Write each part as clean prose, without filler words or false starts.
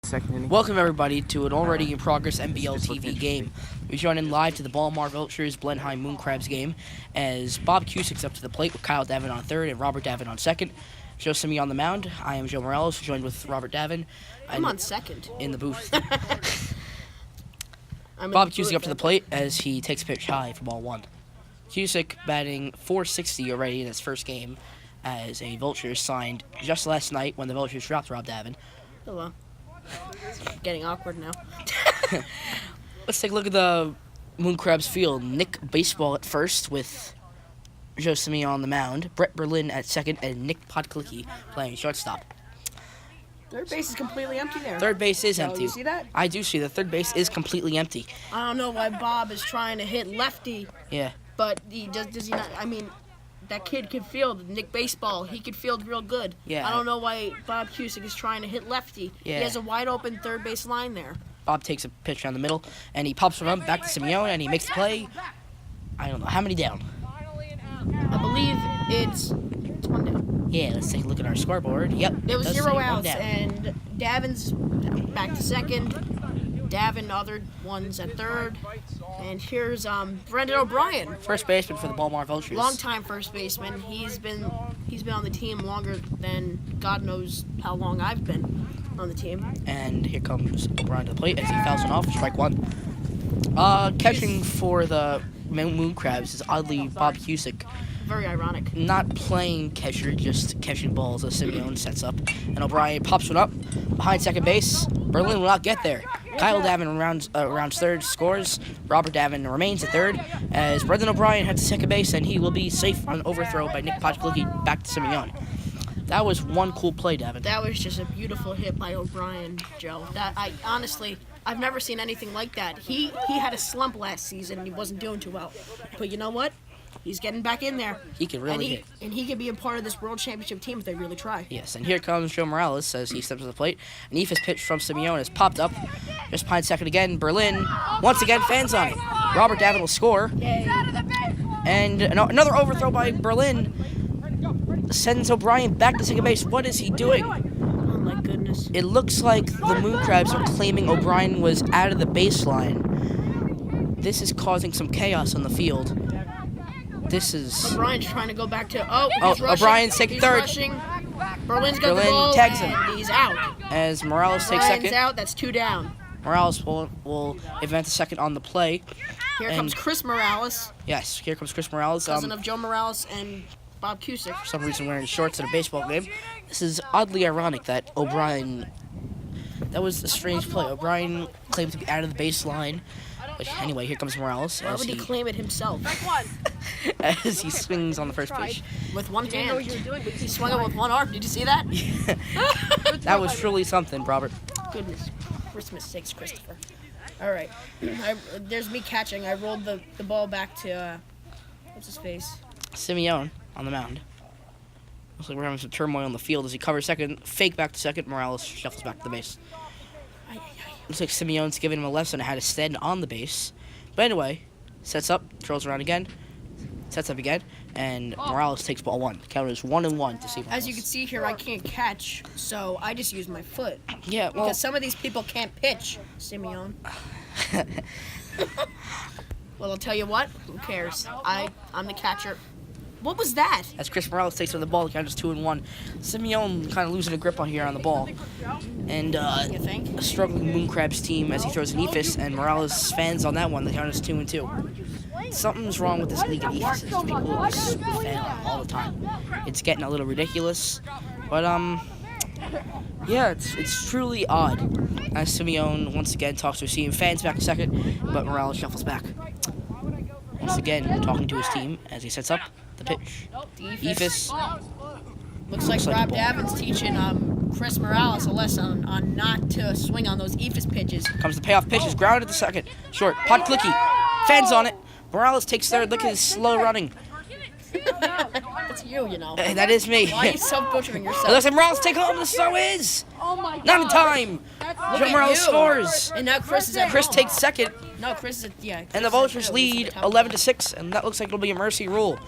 Second inning. Welcome everybody to an already in progress NBL TV game. We join in live to the Balmar Vultures Blenheim Moon Crabs game as Bob Cusick's up to the plate with Kyle Davin on third and Robert Davin on second. Joe Simi on the mound. I am Joe Morales, joined with Robert Davin. I'm on second. In the booth. Bob Cusick up to the plate as he takes a pitch high for ball one. Cusick batting .460 already in his first game as a Vultures signed just last night when the Vultures dropped Rob Davin. Hello. It's getting awkward now. Let's take a look at the Moon Crabs field. Nick Baseball at first with Joe Simi on the mound, Brett Berlin at second, and Nick Podklicki playing shortstop. Third base is completely empty there. Third base is empty. You see that? I do see that. Third base is completely empty. I don't know why Bob is trying to hit lefty. Yeah. But does he not? I mean, that kid could field. Nick Baseball, he could field real good. Yeah. I don't know why Bob Cusick is trying to hit lefty. Yeah. He has a wide open third base line there. Bob takes a pitch down the middle, and he pops from back to Simeone, and he makes the play. I don't know. How many down? I believe it's one down. Yeah, let's take a look at our scoreboard. Yep. There was does 0 say one outs, down. and Davin's back to second. Davin, other ones at third. And here's Brendan O'Brien. First baseman for the Balmar Vultures. Longtime first baseman. He's been on the team longer than God knows how long I've been on the team. And here comes O'Brien to the plate as he fouls it off. Strike one. Catching for the Moon Crabs is oddly Bob Cusick. Very ironic. Not playing catcher, just catching balls as Simeone sets up. And O'Brien pops one up behind second base. Berlin will not get there. Kyle Davin rounds third, scores. Robert Davin remains at third as Brendan O'Brien heads to second base, and he will be safe on an overthrow by Nick Podklicki back to Simeone. That was one cool play, Davin. That was just a beautiful hit by O'Brien, Joe. I've never seen anything like that. He had a slump last season and he wasn't doing too well. But you know what? He's getting back in there. He can really hit. And he can be a part of this World Championship team if they really try. Yes, and here comes Joe Morales as he steps to the plate. An Ephus pitch from Simeone has popped up. Just behind second again. Berlin, once again, fans on it. Robert Davin will score. Yay. And another overthrow by Berlin sends O'Brien back to second base. What is he doing? Oh, my goodness. It looks like the Moon Crabs are claiming O'Brien was out of the baseline. This is causing some chaos on the field. This is... O'Brien's trying to go back to... he's rushing. O'Brien's taking third. Rushing. Berlin's got the Berlin ball, tags him. and he's out. As Morales takes O'Brien's second. out. That's 2 down. Morales will advance to second on the play. Here comes Chris Morales, Yes, here comes Chris Morales. cousin of Joe Morales and Bob Cusick. For some reason wearing shorts at a baseball game. This is oddly ironic that O'Brien... That was a strange play. O'Brien claimed to be out of the baseline. But anyway, here comes Morales. Why would he claim it himself? As he swings on the first pitch. With one hand. He swung it with one arm. Did you see that? That was truly something, Robert. Goodness. Christmas sakes, Christopher. All right. There's me catching. I rolled the ball back to, what's his face? Simeone on the mound. Looks like we're having some turmoil on the field as he covers second. Fake back to second. Morales shuffles back to the base. Looks like Simeone's giving him a lesson on how to stand on the base. But anyway, sets up, throws around again, sets up again, and Morales takes ball one. The count is 1-1 to see Morales. As you can see here, I can't catch, so I just use my foot. Yeah, well... Because some of these people can't pitch, Simeone. Well, I'll tell you what. Who cares? I'm the catcher. What was that? As Chris Morales takes on the ball, the count is 2-1. Simeone kind of losing a grip on here on the ball. And You think? a struggling Moon Crabs team as he throws an Ephus, and Morales fans on that one. The count is 2-2. Something's wrong with this league of Ephuses. People just fan on all the time. It's getting a little ridiculous. But, yeah, it's truly odd. As Simeone once again talks to his team. Fans back a second, but Morales shuffles back. Once again, talking to his team as he sets up the pitch. Ephus. Looks like Rob Davin's teaching Chris Morales a lesson on not to swing on those Ephus pitches. Comes the payoff pitch, is grounded to second. Short, Podklicki, fans on it. Morales takes third, look at his slow running. That's you, you know. That is me. Why are you self-butchering It yourself? looks like Morales take home, the so is. Oh my God. Not in time. Look Joe at Morales you. scores. And now Chris is at Chris home. takes second, No, Chris is at, yeah. and the Vultures lead 11-6, and that looks like it'll be a mercy rule.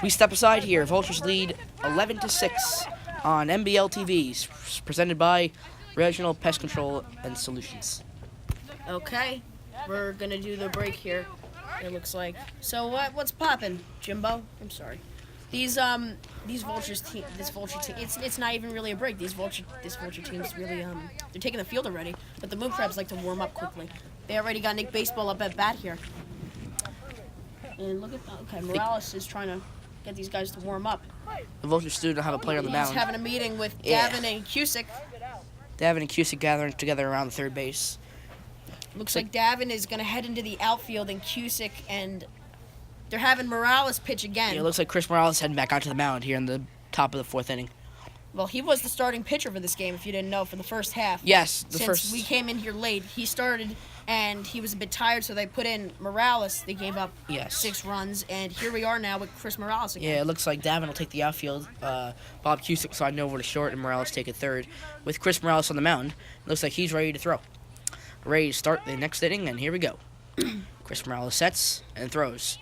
We step aside here. Vultures lead 11-6 on NBL TV, presented by Regional Pest Control and Solutions. Okay, we're gonna do the break here. It looks like. So what's poppin', Jimbo? I'm sorry. These Vultures team, this Vulture team, it's not even really a break. This Vulture team's really they're taking the field already. But the Moon Crabs like to warm up quickly. They already got Nick Baseball up at bat here. And look at okay, Morales is trying to get these guys to warm up. The Vultures still don't have a player on the mound. He's having a meeting with Gavin and Cusick. Davin and Cusick gathering together around the third base. Looks like Davin is going to head into the outfield, and Cusick, and they're having Morales pitch again. Yeah, it looks like Chris Morales heading back onto the mound here in the top of the fourth inning. Well, he was the starting pitcher for this game, if you didn't know, for the first half. Yes, Since we came in here late, he started, and he was a bit tired, so they put in Morales. They gave up 6 runs, and here we are now with Chris Morales again. Yeah, it looks like Davin will take the outfield. Bob Cusick sliding over to short, and Morales take a third. With Chris Morales on the mound, it looks like he's ready to throw. Ready to start the next inning, and here we go. Chris Morales sets and throws.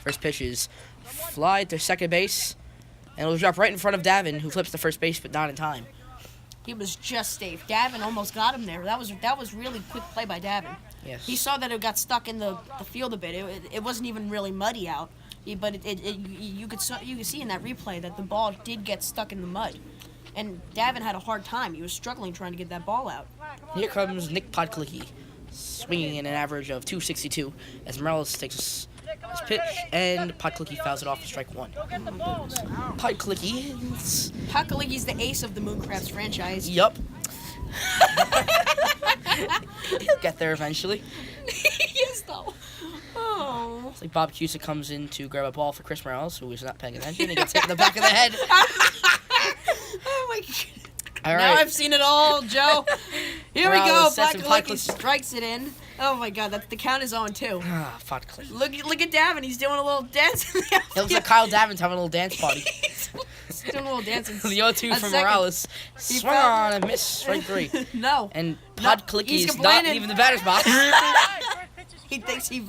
First pitch is fly to second base, and it'll drop right in front of Davin, who flips to first base, but not in time. He was just safe. Davin almost got him there. That was really quick play by Davin. Yes. He saw that it got stuck in the field a bit. It wasn't even really muddy out, but you could see in that replay that the ball did get stuck in the mud. And Davin had a hard time. He was struggling trying to get that ball out. Here comes Nick Podklicki, swinging in an average of .262 as Morales takes his pitch, and Podklicki fouls it off for strike one. Podklicki's the ace of the Moon Crabs franchise. Yup. He'll get there eventually. Yes, though. Oh. It's like Bob Cusick comes in to grab a ball for Chris Morales, who is not paying attention, and gets hit in the back of the head. Oh my God. All right. Now I've seen it all, Joe. Here Morales we go. sets and Podklicki strikes it in. Oh my God, the count is 0-2. Ah, Podklicki. Look at Davin. He's doing a little dance. It looks like Kyle Davin's having a little dance party. He's doing a little dance. The 0-2 from Morales. Swung on and miss, strike 3. No. And Podklicki he's is complaining. not leaving the batter's box. He thinks he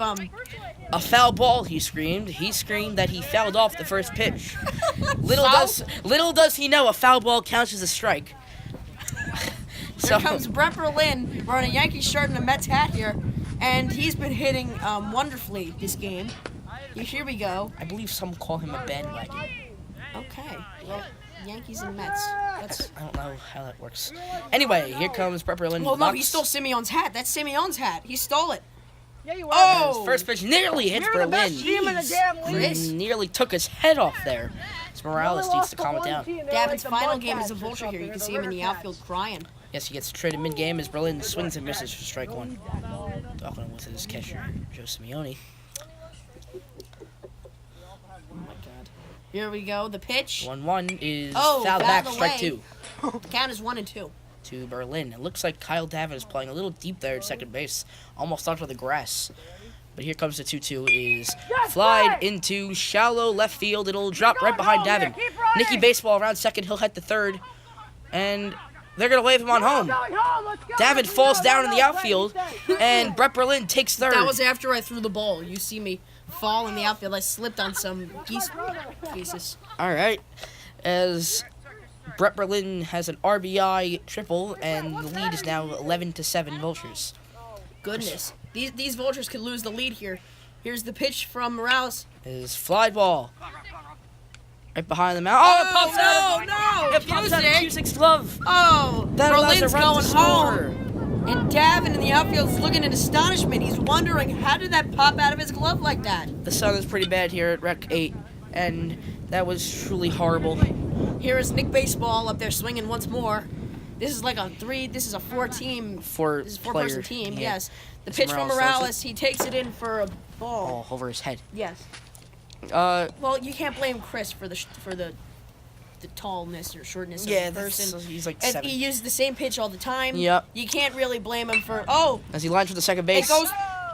A foul ball, he screamed. He screamed that he fouled off the first pitch. Little does he know a foul ball counts as a strike. Here comes Brett Berlin wearing a Yankees shirt and a Mets hat here, and he's been hitting wonderfully this game. Here we go. I believe some call him a bandwagon. Okay. Well, Yankees and Mets. I don't know how that works. Anyway, here comes Brett Berlin. Well, no, he stole Simeon's hat. That's Simeon's hat. He stole it. Yeah, you are. Oh! First pitch nearly hits You're Berlin. the best team in the damn league. Chris. Nearly took his head off there. So Morales needs to calm it down. Davin's final game as a Vulture here. You can see him in the outfield crying. Yes, he gets traded mid-game as Berlin swings and misses for strike 1. Talking with his catcher, Joe Simeone. Oh my God. Here we go. The pitch. 1-1 is Oh, fouled back, fouled strike away. 2 The count is 1-2. to Berlin. It looks like Kyle Davin is playing a little deep there at second base, almost onto the grass. But here comes the 2-2 is flied into shallow left field. It'll drop right behind Davin. Nicky Baseball around second. He'll head to third. And they're going to wave him on home. Davin falls down in the outfield, and Brett Berlin takes third. That was after I threw the ball. You see me fall in the outfield. I slipped on some geese pieces. All right. As Brett Berlin has an RBI triple, and the lead is now 11-7 Vultures. Goodness. These Vultures could lose the lead here. Here's the pitch from Morales. Is fly ball. Right behind the mound. Oh, it pops out! No! It pops out of Cusick's glove. Oh, That allows Berlin's a run going to score. home. And Davin in the outfield is looking in astonishment. He's wondering, how did that pop out of his glove like that? The sun is pretty bad here at Rec 8, and that was truly horrible. Here is Nick Baseball up there swinging once more. This is like this is a four-team. This is a four-person team, yeah. yes. The As pitch from Morales throws Morales, he takes it in for a ball. Oh, over his head. Yes. Well, you can't blame Chris for the tallness or shortness yeah, of the person. He's like And 7. he uses the same pitch all the time. Yep. You can't really blame him for. Oh, As he lines for the second base. it goes.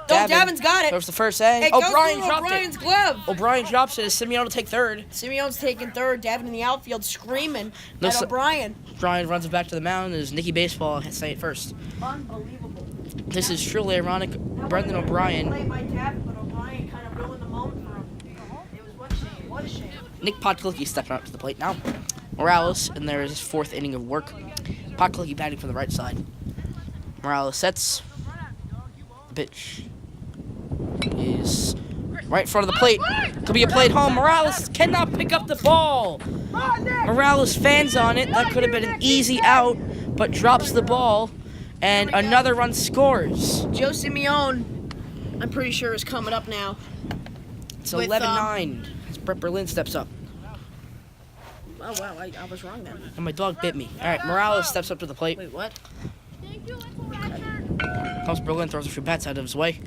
Davin's got it. Throws the first end. It goes O'Brien through dropped O'Brien's it. glove. O'Brien drops it as Simeone will take third. Simeone's taking third. Davin in the outfield screaming Looks at like- O'Brien. O'Brien runs it back to the mound as Nicky Baseball has say it first. Unbelievable. This is truly ironic. Brendan O'Brien. Played by Davin, but O'Brien kind of ruined the moment for him. It was what a shame. What a shame. Nick Podklicki stepping up to the plate now. Morales, and there is his 4th inning of work. Potclicky batting from the right side. Morales sets. The pitch is right in front of the plate. Could be a plate home. Morales cannot pick up the ball. Morales fans on it. That could have been an easy out, but drops the ball, and another run scores. Joe Simeone, I'm pretty sure, is coming up now. It's 11-9 as Brett Berlin steps up. Oh, wow, I was wrong then. And my dog bit me. All right, Morales steps up to the plate. Wait, what? Comes Berlin, throws a few bats out of his way.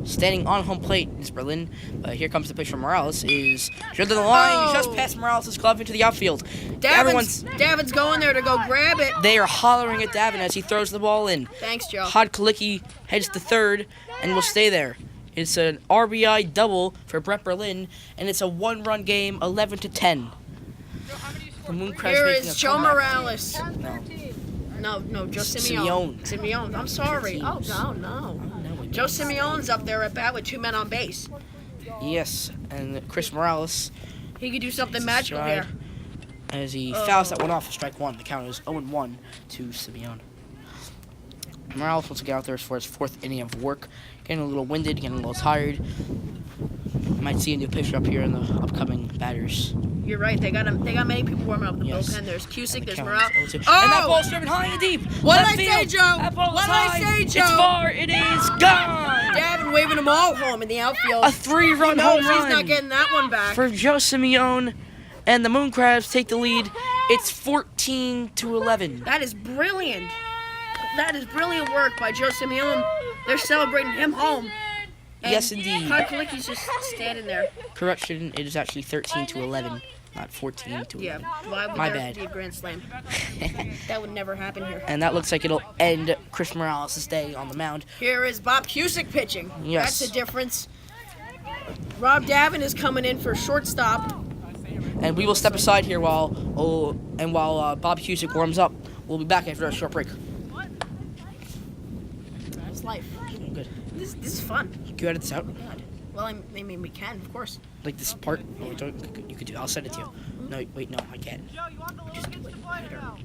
Standing on home plate is Berlin. But here comes the pitch from Morales. Is drilled to the line. Just past Morales' glove into the outfield. Davin's going there to go grab it. They are hollering at Davin as he throws the ball in. Thanks, Joe. Podkalicki heads to third and will stay there. It's an RBI double for Brett Berlin, and it's a one-run game, 11-10. The Moon Crabs Here making is a Joe comeback. Morales. No. No, Joe Simeone. Simeone. I'm sorry. Oh, no. Joe Simeone's up there at bat with 2 men on base. Yes, and Chris Morales. He could do something magical here. As he fouls that one off for strike one. The count is 0-1 to Simeone. Morales wants to get out there for his 4th inning of work. Getting a little winded, getting a little tired. Might see a new pitcher up here in the upcoming batters. You're right. They got many people warming up the Yes. bullpen. There's Cusick. There's count Morales. is 0-2. And that ball's driven high and deep. What Left did I say, field. Joe? That ball is What did I high. say, Joe? It's far. It is gone. Davin waving them all home in the outfield. A 3-run No, home he's run not getting that one back. for Joe Simeone, and the Moon Crabs take the lead. It's 14-11. That is brilliant. That is brilliant work by Joe Simeone. They're celebrating him home. And Yes, indeed. Podkalicki's just standing there. Correction, it is actually 13-11, not 14-11. Yeah, why would My there bad. be a grand slam? That would never happen here. And that looks like it'll end Chris Morales' day on the mound. Here is Bob Cusick pitching. Yes. That's the difference. Rob Davin is coming in for shortstop. And we will step aside here while Bob Cusick warms up. We'll be back after a short break. That's life. Good. This is fun. Can you edit this out? God. Well, I mean, we can, of course. Like this part? Or you could do. I'll send it to you. No, wait, no, I can't. Just do it.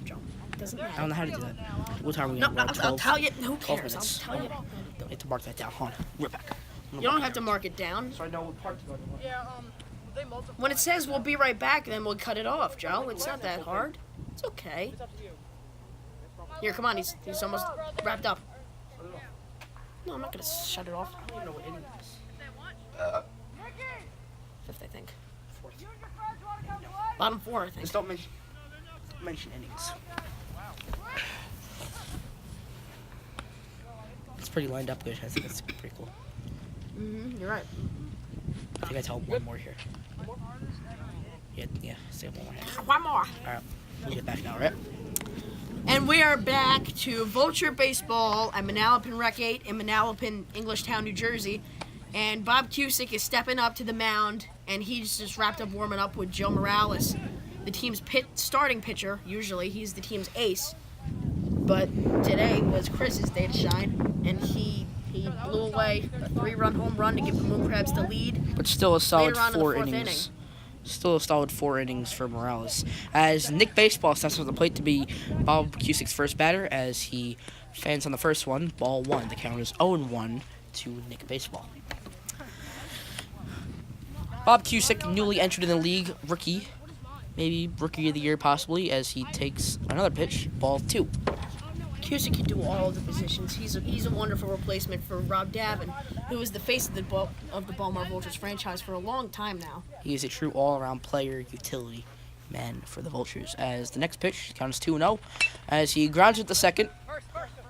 Joe. Doesn't matter. I don't know how to do that. What time are we No, on? We're at I'll tell you. Who 12 cares? minutes. I'll tell you. I have to mark that down. Hold on. We're back. You don't have to mark it down. So I know what part to go to. When it says we'll be right back, then we'll cut it off, Joe. It's not that hard. It's okay. Here, come on. He's almost wrapped up. No, I'm not gonna shut it off. I don't even know what inning it is. 5th, I think. 4th. Bottom 4, I think. Just don't mention innings. It's pretty lined up good. I think that's pretty cool. You're right. I think I tell one more here. Yeah, say one more here. One more. Alright, we'll get back now, right? And we are back to Vulture Baseball at Manalapan Rec 8 in Manalapan, Englishtown, New Jersey. And Bob Cusick is stepping up to the mound, and he's just wrapped up warming up with Joe Morales, the team's starting pitcher. Usually, he's the team's ace. But today was Chris's day to shine, and he blew away a 3-run home run to give the Moon Crabs the lead. But still a solid Later on in the 4 4th innings. inning. Still a solid 4 innings for Morales. As Nick Baseball steps up the plate to be Bob Cusick's first batter, as he fans on the first one, ball 1. The count is 0-1 to Nick Baseball. Bob Cusick, newly entered in the league, rookie, maybe rookie of the year possibly, as he takes another pitch, ball 2. Cusick can do all of the positions. He's a wonderful replacement for Rob Davin, who is the face of the Balmar Vultures franchise for a long time now. He is a true all-around player, utility man for the Vultures. As the next pitch counts 2-0, as he grounds it the second.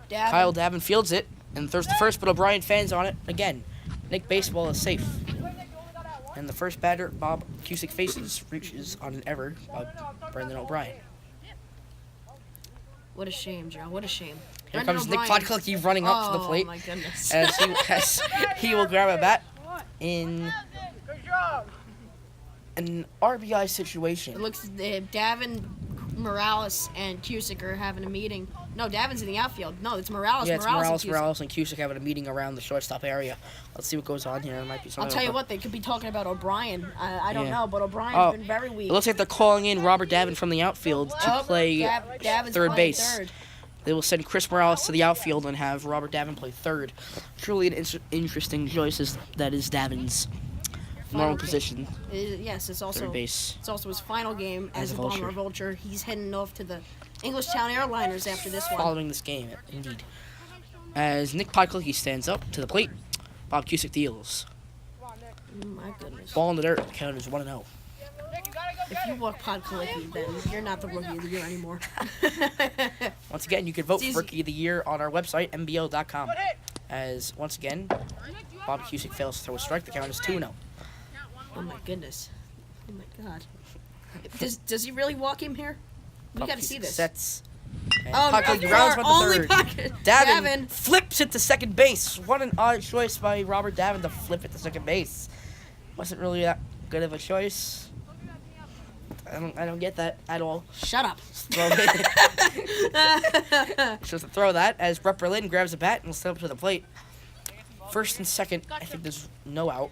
Kyle Davin fields it and throws the first, but O'Brien fans on it again. Nick Baseball is safe. And the first batter Bob Cusick faces reaches on an error by Brendan O'Brien. What a shame, Joe. What a shame. Here Brendan comes Nick O'Brien. Podkalicki running up to the plate. Oh, my goodness. As he will grab a bat in an RBI situation. It looks Davin, Morales, and Cusick are having a meeting. No, Davin's in the outfield. No, it's Morales. Yeah, it's Morales, Morales and Cusick having a meeting around the shortstop area. Let's see what goes on here. It might be something. I'll tell you what, they could be talking about O'Brien. I don't Yeah. know, but O'Brien's been very weak. It looks like they're calling in Robert Davin from the outfield to play Davin's third playing base. third. They will send Chris Morales to the outfield and have Robert Davin play third. Truly an interesting choice that is Davin's normal position. Yes, it's also Third base. It's also his final game as As a a Vulture. Balmar Vulture. He's heading off to the Englishtown Airliners after this one. Following this game, indeed. As Nick Podklicki stands up to the plate, Bob Cusick deals. Oh, my goodness. Ball in the dirt. Count is 1-0. If you walk Podklicki, then you're not the Rookie of the Year anymore. Once again, you can vote It's for easy. Rookie of the Year on our website, mbl.com. As, once again, Bob Cusick fails to throw a strike. The count is 2-0. Oh my goodness. Oh my god. Does he really walk him here? We Bob gotta see Cusick this. Sets. And Oh, Podklicki no, rounds one to only third. pocket. Davin flips it to second base. What an odd choice by Robert Davin to flip it to second base. Wasn't really that good of a choice. I don't get that at all. Shut up. Throw it. Supposed to throw that as Brett Berlin grabs a bat and will step up to the plate. First and second, I think there's no out.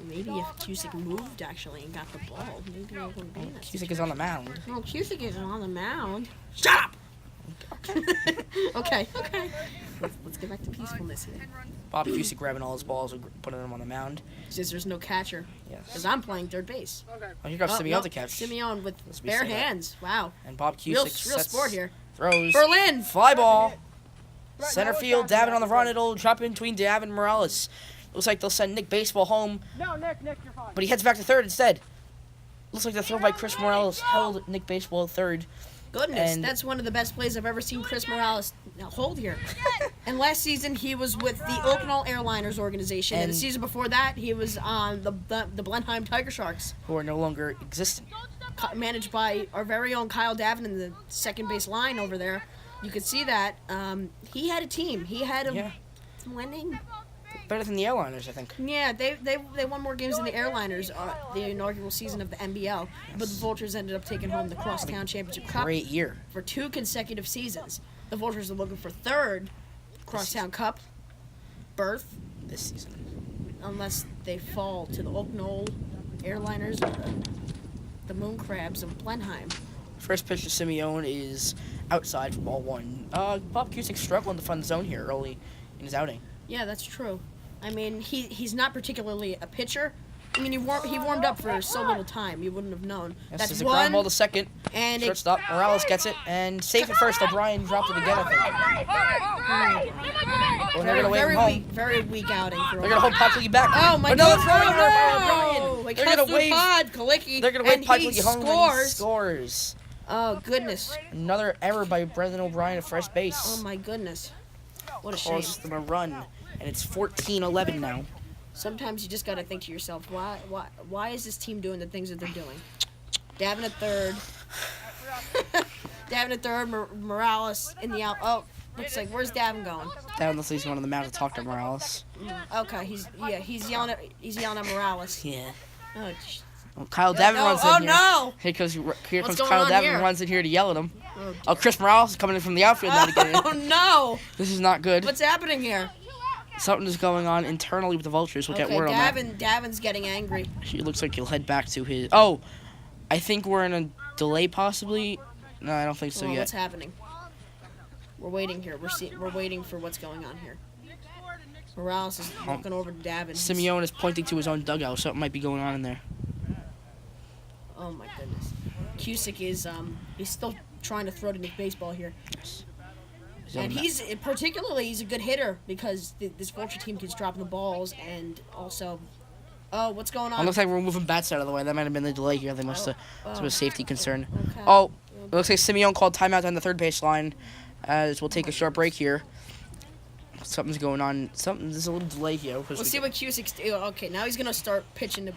Maybe if Cusick moved actually and got the ball, maybe it wouldn't be in that Cusick is on the mound. Oh, Cusick is on the mound. Shut up! Okay. Let's get back to peacefulness here. Bob Cusick grabbing all his balls and putting them on the mound. Since there's no catcher. Yes. Because I'm playing third base. Oh, here comes Simeon no, to catch. Simeon with Let's be bare safe. hands. Wow. And Bob Cusick Real sets, sport here. throws. Berlin! Fly ball. Center field, Davin on the run. It'll drop in between Davin and Morales. Looks like they'll send Nick Baseball home, No, Nick, you're fine. but he heads back to third instead. Looks like the throw by Chris Morales held Nick Baseball at third. Goodness, And- that's one of the best plays I've ever seen Chris Morales hold here. And last season he was with the Oaknall Airliners organization, and the And- season before that he was on the Blenheim Tiger Sharks, Who are no longer existent. managed by our very own Kyle Davin in the second base line over there. You could see that he had a team. He had a Yeah. winning. Better than the Airliners, I think. Yeah, they won more games than the Airliners the inaugural season of the NBL, but the Vultures ended up taking home the Crosstown Championship Cup Great year. for 2 consecutive seasons. The Vultures are looking for third Crosstown Cup berth, This season. unless they fall to the Oaknall Airliners or the Moon Crabs of Blenheim. First pitch to Simeon is outside for ball one. Bob Cusick struggling to find the zone here early in his outing. Yeah, that's true. I mean, he's not particularly a pitcher. I mean, he warmed up for so little time, you wouldn't have known. Yes, That's there's a ground ball to second. and it, Shortstop, Morales gets it, and safe at first. O'Brien dropped it again, I think. Well, they're gonna wave him home. very weak outing for They're gonna hold Podklicki back. Oh my Another God! throwing error by No! O'Brien. They're They're gonna wave. Kalicki. They're gonna wave and he Podklicki home, and he scores. scores. Oh goodness! Another error by Brendan O'Brien at first Oh base. my goodness! What a shame. Cost them a run, and it's 14-11 now. Sometimes you just gotta think to yourself, why is this team doing the things that they're doing? Davin at third. Davin at third. Morales in the out. Oh, looks like where's Davin going? Down looks like he's going on the mound to talk to Morales. Okay, he's yelling at Morales. Yeah. Oh, Well, Kyle Davin runs in oh here. no! Here comes What's going Kyle on Davin here? runs in here to yell at him. Oh, Oh, Chris Morales is coming in from the outfield now to get in. Oh no! This is not good. What's happening here? Something is going on internally with the Vultures. We'll get Okay, word on that. Davin's getting angry. He looks like he'll head back to his... Oh, I think we're in a delay possibly. No, I don't think so Well, yet. what's happening? We're waiting here. We're waiting for what's going on here. Morales is walking over to Davin. Simeon is pointing to his own dugout. Something might be going on in there. Oh my goodness. Cusick is he's still trying to throw to Nick Baseball here. Yes. And he's a good hitter because this Vulture team keeps dropping the balls, and also, oh, what's going It on? looks like we're moving bats out of the way. That might have been the delay here. They must have... It was a safety concern. Okay. Oh, it looks like Simeon called timeout on the third baseline. As we'll take a short break here. Something's going on. There's a little delay here. We'll see what Cusick's okay, now he's gonna start pitching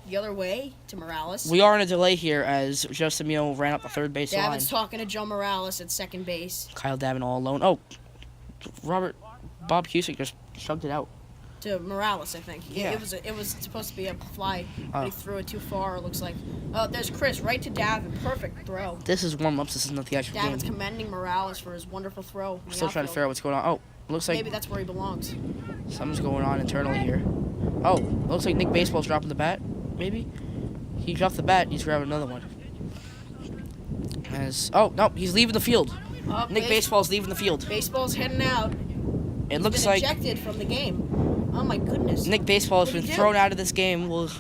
the other way to Morales. We are in a delay here as Joe Simeon ran up the third base line. Davin's talking to Joe Morales at second base. Kyle Davin all alone. Oh, Bob Cusick just shoved it out. To Morales, I think. Yeah. It was supposed to be a fly, but Oh. he threw it too far. It looks like. Oh, there's Chris right to Davin. Perfect throw. This is warm-ups. This is not the actual Davin's game. commending Morales for his wonderful throw. in the Still trying to outfield. figure out what's going on. Oh, looks like Maybe that's where he belongs. something's going on internally here. Oh, looks like Nick Baseball's dropping the bat. Maybe he dropped the bat. He's grabbing another one. Oh no, he's leaving the field. Oh, Nick Baseball's leaving the field. Baseball's heading out. It looks He's been ejected from the game. Oh my goodness. Nick Baseball has What did been he do? thrown out of this game. Well,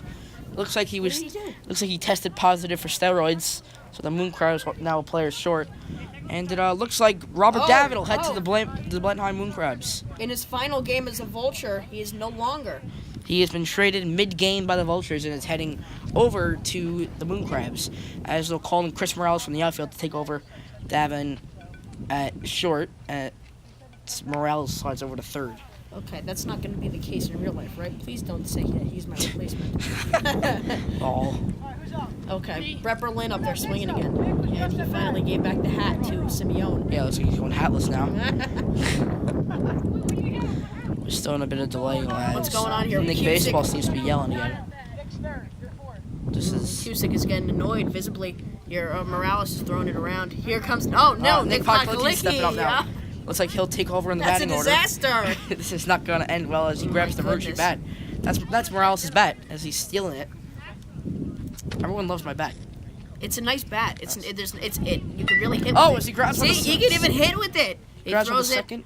looks like he What was. did he do? Looks like he tested positive for steroids. So the Moon Crabs are now a player short. And it looks like Robert David will head to the Blenheim Moon Crabs. In his final game as a Vulture, he is no longer. He has been traded mid-game by the Vultures and is heading over to the Moon Crabs, as they'll call in Chris Morales from the outfield to take over Davin at short. Morales slides over to third. Okay, that's not going to be the case in real life, right? Please don't say that he's my replacement. Ball. Okay, Brett Berlin up there swinging again. And he finally gave back the hat to Simeone. Yeah, looks like he's going hatless now. We're still in a bit of delay, lads. What's going on here? Nick Cusick. Baseball seems to be yelling again. This is... Cusick is getting annoyed visibly. Your Morales is throwing it around. Here comes... Oh, no, Nick Podkolicki's stepping up now. Yeah. Looks like he'll take over in the That's batting a order. disaster. This is not going to end well as he grabs the Virtue goodness. bat. That's Morales' bat as he's stealing it. Everyone loves my bat. It's a nice bat. It's it. You can really hit Oh, with as it. he grabs on the See, you can even hit with it. He grabs on the throws it, second.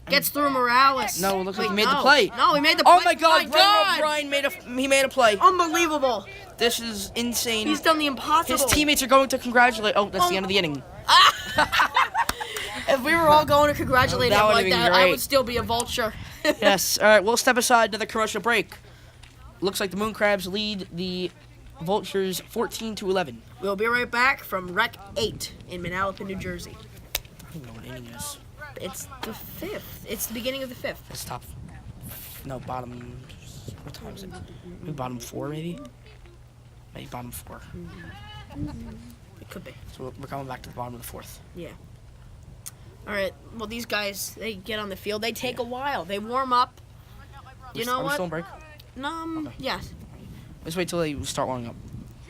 gets through Morales. No, it looks like Wait, he made the no. play. No, he made the play. Oh my God! Brian made a play. Unbelievable. This is insane. He's done the impossible. His teammates are going to congratulate. Oh, that's the end of the inning. If we were all going to congratulate That him would've like been that, I great. would still be a Vulture. Yes. All right, we'll step aside to the commercial break. Looks like the Moon Crabs lead the Vultures 14-11. We'll be right back from Rec 8 in Manalapan, New Jersey. I don't know what inning is. It's the 5th. It's the beginning of the 5th. It's top. No, bottom. What time is it? Maybe bottom 4, maybe? Maybe bottom 4. It could be. So we're coming back to the bottom of the 4th. Yeah. All right. Well, these guys, they get on the field. They take a while. They warm up. You know Are we what? still on break? Okay. Yes. Let's wait till they start warming up.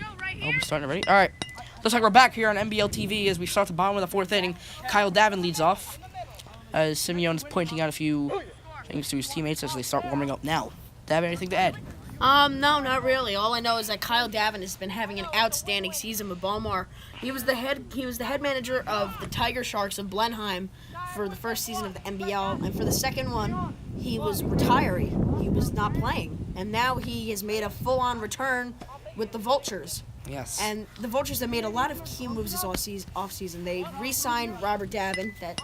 Oh, we're starting already? All right. Looks like we're back here on NBL TV as we start the bottom of the 4th inning. Kyle Davin leads off as Simeone's pointing out a few things to his teammates as they start warming up now. Davin, anything to add? No, not really. All I know is that Kyle Davin has been having an outstanding season with Balmar. He was the head manager of the Tiger Sharks of Blenheim for the first season of the NBL, and for the second one, he was retiring. He was not playing, and now he has made a full-on return with the Vultures. Yes. And the Vultures have made a lot of key moves this off-season. They re-signed Robert Davin. That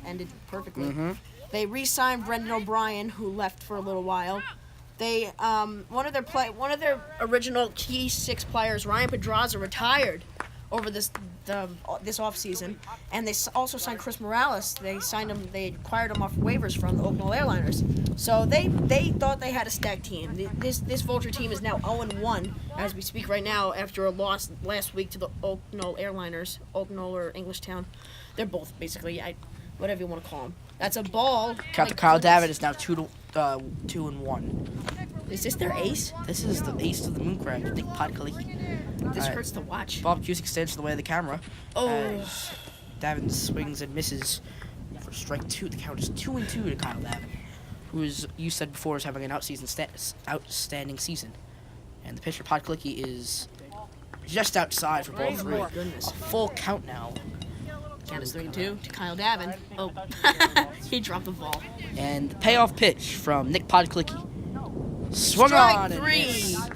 ended perfectly. Mm-hmm. They re-signed Brendan O'Brien, who left for a little while. They one of their original key 6 players, Ryan Pedraza, retired over this offseason, and they also signed Chris Morales. They signed him. They acquired him off waivers from the Oakland Airliners. So they thought they had a stacked team. This Vulture team is now 0-1 as we speak right now after a loss last week to the Oakland Airliners, Oakland or Englishtown. They're both basically whatever you want to call them. That's a ball. Captain Kyle David is now 2-1. Is this their ace? This is the ace of the Moon Crabs, Nick Podkolicki. This hurts to watch. Bob Cusick stands in the way of the camera. Oh. As Davin swings and misses for strike 2. The count is 2-2 to Kyle Davin, who, as you said before, is having an outstanding season. And the pitcher Podkolicki is just outside for ball 3. My goodness. A full count now. Count is 3-2 to Kyle Davin. Oh, he dropped the ball. And the payoff pitch from Nick Podkolicki. Swung Strike on and 3. missed.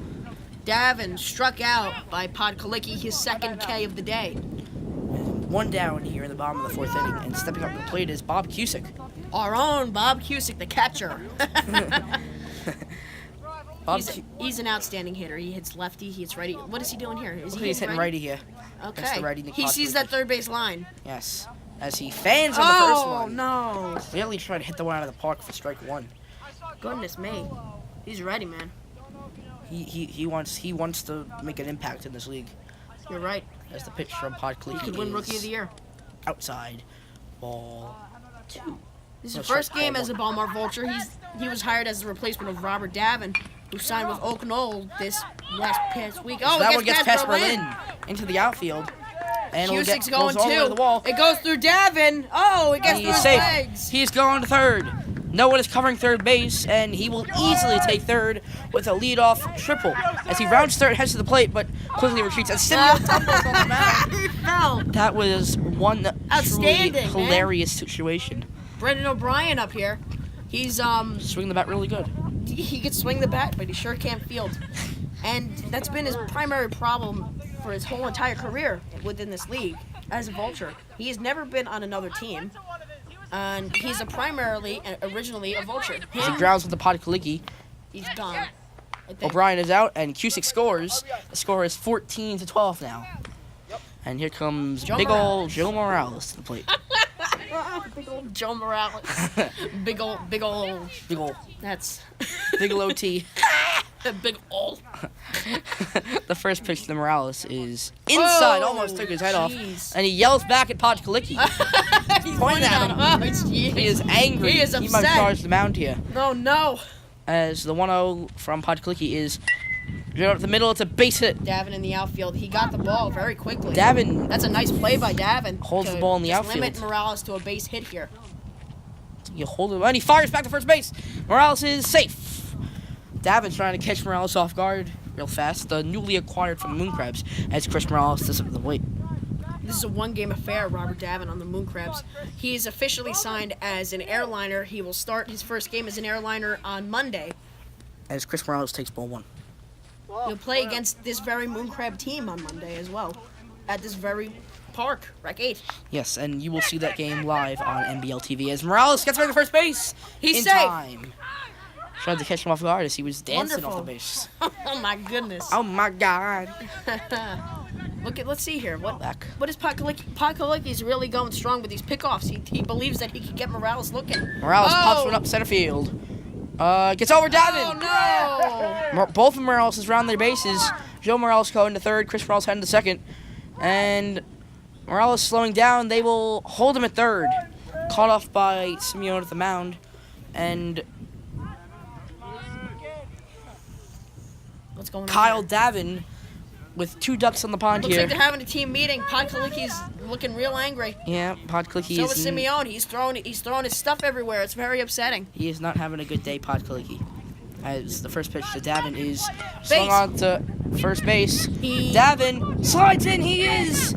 Davin struck out by Podkolicki, his second K of the day. One down here in the bottom of the 4th inning, and stepping up to the plate is Bob Cusick. Our own Bob Cusick, the catcher. He's an outstanding hitter. He hits lefty, he hits righty. What is he doing here? He's hitting righty here. Okay. That's the righty Nick He sees Podkolicki. that third base line. Yes. As he fans on the first Oh, one. no. Really trying to hit the one out of the park for strike 1. Goodness me. He's ready, man. He wants to make an impact in this league. You're right. As the pitch from Podkolicki He could win Rookie of the Year. Outside. Ball 2. This is No, his first sorry, game ball as a 1. Balmar Vulture. He was hired as the replacement of Robert Davin, who signed with Oakland this past week. Oh, So that it one gets past Berlin into the outfield. And Cusick's goes going all the way to too. the wall. It goes through Davin. Oh, it gets And through he's his safe. legs. He's going to third. No one is covering third base, and he will easily take third with a leadoff triple. As he rounds third, heads to the plate, but quickly retreats. And Simeon tumbles on the mound. He fell. That was one truly Outstanding, hilarious situation. Brendan O'Brien up here. He's Swing the bat really good. he can swing the bat, but he sure can't field. And that's been his primary problem for his whole entire career within this league as a Vulture. He has never been on another team, and he's originally a Vulture. As he grounds with the Podkaliki, He's gone. I think. O'Brien is out, and Cusick scores. The score is 14-12 now. And here comes Joe big Morales. old Joe Morales to the plate. Big old Joe Morales. Big old. Big old, That's big ol' OT. big old. The first pitch to Morales is inside, Oh, almost took his head off. jeez. And he yells back at Podkaliki. He's pointing at him. Oh, jeez. He is angry. He is He might upset. charge the mound here. Oh no. As the 1-0 from Podkaliki is right up the middle. It's a base hit. Davin in the outfield. He got the ball very quickly. Davin That's a nice play by Davin. Holds to the ball in the just outfield. Limit Morales to a base hit here. You hold it, and he fires back to first base. Morales is safe. Davin's trying to catch Morales off guard real fast. The newly acquired from the Moon Crabs as Chris Morales does up the plate. This is a one-game affair, Robert Davin on the Moon Crabs. He is officially signed as an airliner. He will start his first game as an airliner on Monday. As Chris Morales takes ball one. He'll play against this very Moon Crab team on Monday as well, at this very park, Rec 8. Yes, and you will see that game live on NBL TV as Morales gets back to first base. He's in safe. time. Tried to catch him off guard as he was dancing off the Wonderful. base. Oh my goodness. Oh my God. Let's see here. What is Back. Podkaliki's really going strong with these pickoffs. He believes that he can get Morales looking. Morales pops Oh! one up center field. Gets over Davin. Oh no! Both of Morales is round their bases. Joe Morales going to third. Chris Morales heading to second. And Morales slowing down. They will hold him at third. Caught off by Simeon at the mound. And What's going on? Kyle here? Davin with two ducks on the pond Looks here. like they're having a team meeting. Podkaliki's looking real angry. Yeah, Podkaliki So is is Simeon. He's throwing his stuff everywhere. It's very upsetting. he is not having a good day, Podkaliki. As the first pitch to Davin is Base. swung on to first base. He- Davin slides in. He is.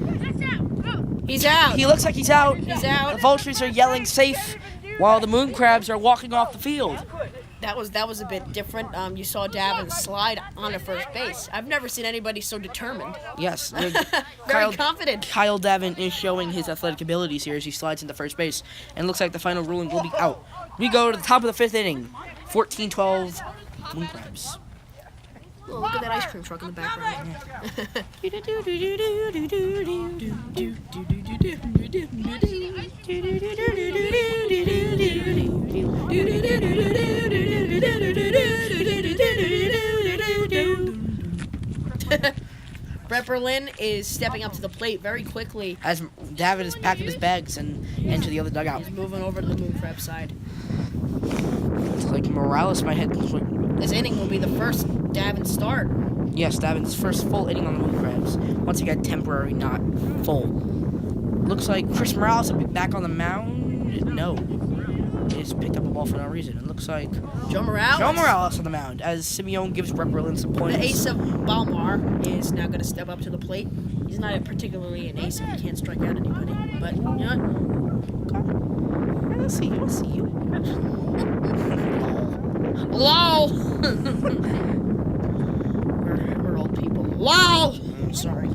He's out. He looks like he's out. He's out. The Vultures are yelling safe while the Moon Crabs are walking off the field. That was a bit different. You saw Davin slide onto first base. I've never seen anybody so determined. Yes. Very confident. Kyle Davin is showing his athletic abilities here as he slides into first base. And it looks like the final ruling will be out. We go to the top of the fifth inning. 14-12 Moon Crabs. Oh, look at that ice cream truck in the background. Brett Berlin is stepping up to the plate very quickly. As Davin is packing his bags and into the other dugout. He's moving over to the Moon Crab side. It's like Morales might hit. This inning will be the first Davin start. Yes, Davin's first full inning on the Moon Crabs. Once again, temporary, not full. Looks like Chris Morales will be back on the mound. No. He just picked up a ball for no reason. It looks like Joe Morales. Joe Morales on the mound as Simeon gives Brett Berlin some points. The ace of Balmar is now going to step up to the plate. He's not particularly an ace if he can't strike out anybody. But, you know what? Let's see you. LOL! we're old people. LOL! Sorry.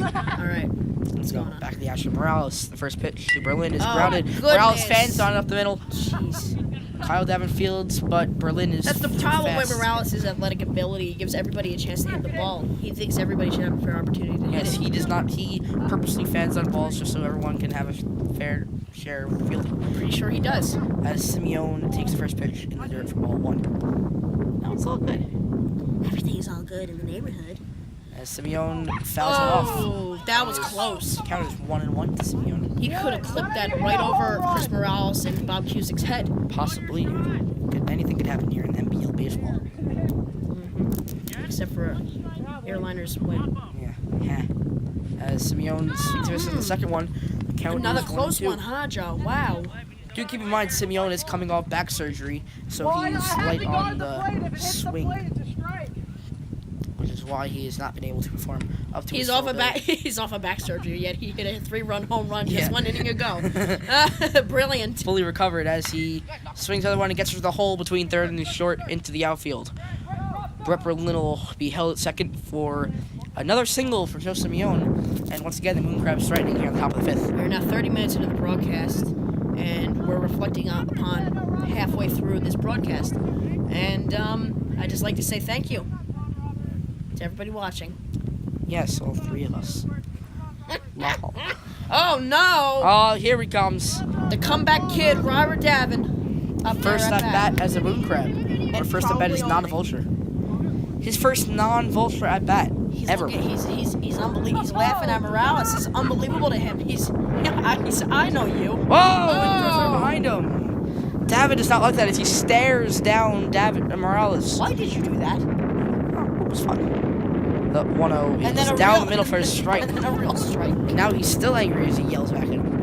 Alright. Let's go. going on? Back to the action. Morales, the first pitch to Berlin is Oh, grounded. goodness. Morales fans on up the middle. Jeez. Kyle Davin fields, but Berlin is That's the problem with fast. Morales' athletic ability. He gives everybody a chance to hit the ball. He thinks everybody should have a fair opportunity to Yes, hit it. he does not. He purposely fans on balls just so everyone can have a fair share of fielding. Pretty sure he does. As Simeon takes the first pitch in the dirt for ball one. Now it's all good. Everything's all good in the neighborhood. As Simeon fouls him off. Oh, that was close. Count is 1-1 to Simeon. He could have clipped that right over Chris Morales and Bob Cusick's head. Possibly. Anything could happen here in NBL baseball. Except for airliners win. Yeah. As Simeon swings to the second one, count Another is close 1-2. one, huh, Joe? Wow. Do keep in mind Simeone is coming off back surgery, so he's light on the swing, which is why he has not been able to perform up to his He's off full a back. ability. He's off a back surgery. Yet he hit a 3-run home run Yeah. just 1 inning ago. Brilliant. Fully recovered as he swings the other one and gets to the hole between third and short into the outfield. Brett Berlin will be held at second for another single for Joe Simeone, and once again the Moon Crabs threatening here on the top of the fifth. We're now 30 minutes into the broadcast, and we're reflecting upon halfway through this broadcast. And I'd just like to say thank you to everybody watching. Yes, all three of us. Wow. Oh no! Oh, here he comes. The comeback kid, Robert Davin. Up First there at bat as a Moon Crab. Or And first at bat as probably not a vulture. His first non-vulture at bat ever. He's unbelievable. He's laughing at Morales. It's unbelievable to him. I know you. Whoa! And throws right behind him. David is not like that as he stares down Morales. Why did you do that? It was fun. The 1-0 And is then down the middle for a strike. And then a real strike. Now he's still angry as he yells back at him.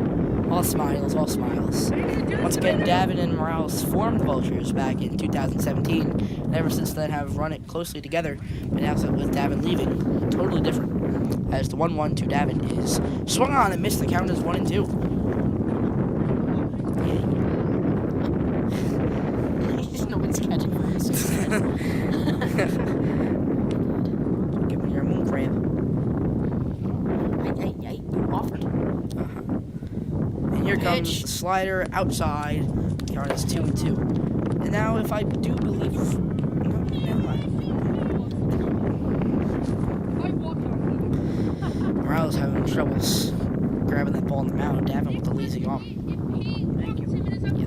All smiles, all smiles. Once again, Davin and Morales formed the Vultures back in 2017, and ever since then have run it closely together, but now with Davin leaving, totally different. As the 1-1 to Davin is swung on and missed the count as 1-2. No one's catching for us. Give me your Moon Crab. You offered. And here comes Pitch. the slider outside. Count is 2-2. And now, if I do believe, no, never mind. Morales having troubles grabbing that ball in the mound. Davin with the lazy arm. Thank you.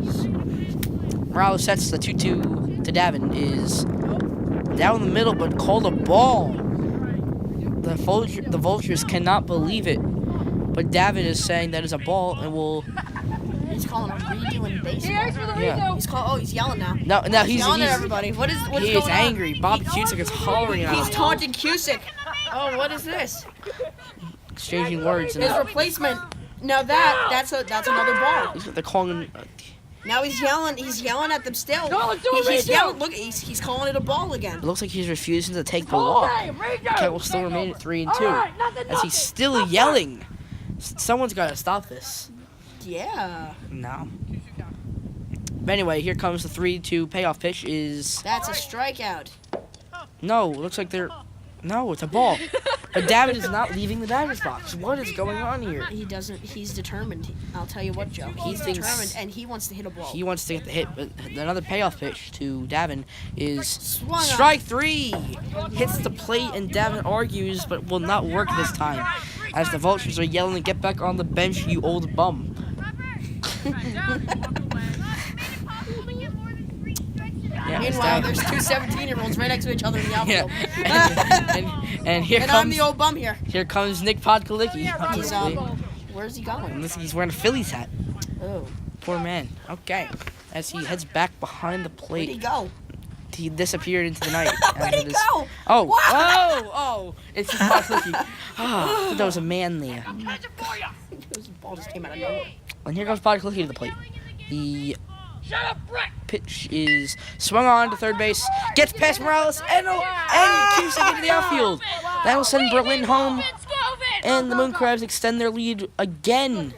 Yes. Morales sets the 2-2 to Davin. Is down the middle, but called a ball. The Vultures cannot believe it. But Davin is saying that is a ball and will. He's calling a redo in baseball. Yeah. He's yelling now. No, He's yelling at everybody. What is he going is angry. Bob Cusick is hollering at He's him, taunting Cusick. Oh, what is this? exchanging words. His replacement. Now that's another ball. They're calling him. Now he's yelling at them still. No, let's do a He's redo. yelling. Look, he's calling it a ball again. It looks like he's refusing to take the walk. Cat will still remain at 3-2 as he's still yelling. Someone's got to stop this. Yeah. No. But anyway, here comes the 3-2 payoff pitch. That's a strikeout. No, it looks like they're. No, it's a ball. But Davin is not leaving the batter's box. What is going on here? He doesn't. He's determined. I'll tell you what, Joe. He's thinks- determined, and he wants to hit a ball. He wants to get the hit, but another payoff pitch to Davin is Swung on. strike 3. Hits the plate, and Davin argues, but will not work this time. As the Vultures are yelling, "Get back on the bench, you old bum!" Yeah, it's Meanwhile, Davin. there's two 17-year-olds right next to each other in the outfield. and here And I'm comes the old bum here. here comes Nick Podkolicki. He's obviously. where's he going? And he's wearing a Phillies hat. Oh, Poor man. Okay. As he heads back behind the where'd he plate, go? he disappeared into the night. Where'd as he it is- go? Oh, What? oh! It's just Podkolicki. Ah, there was a man there. This ball just came out of nowhere. And here comes Podkolicki to the plate. The pitch is swung on to third base, gets past Morales, and Cusick into the outfield. That will send Berlin home, and the Moon Crabs extend their lead again.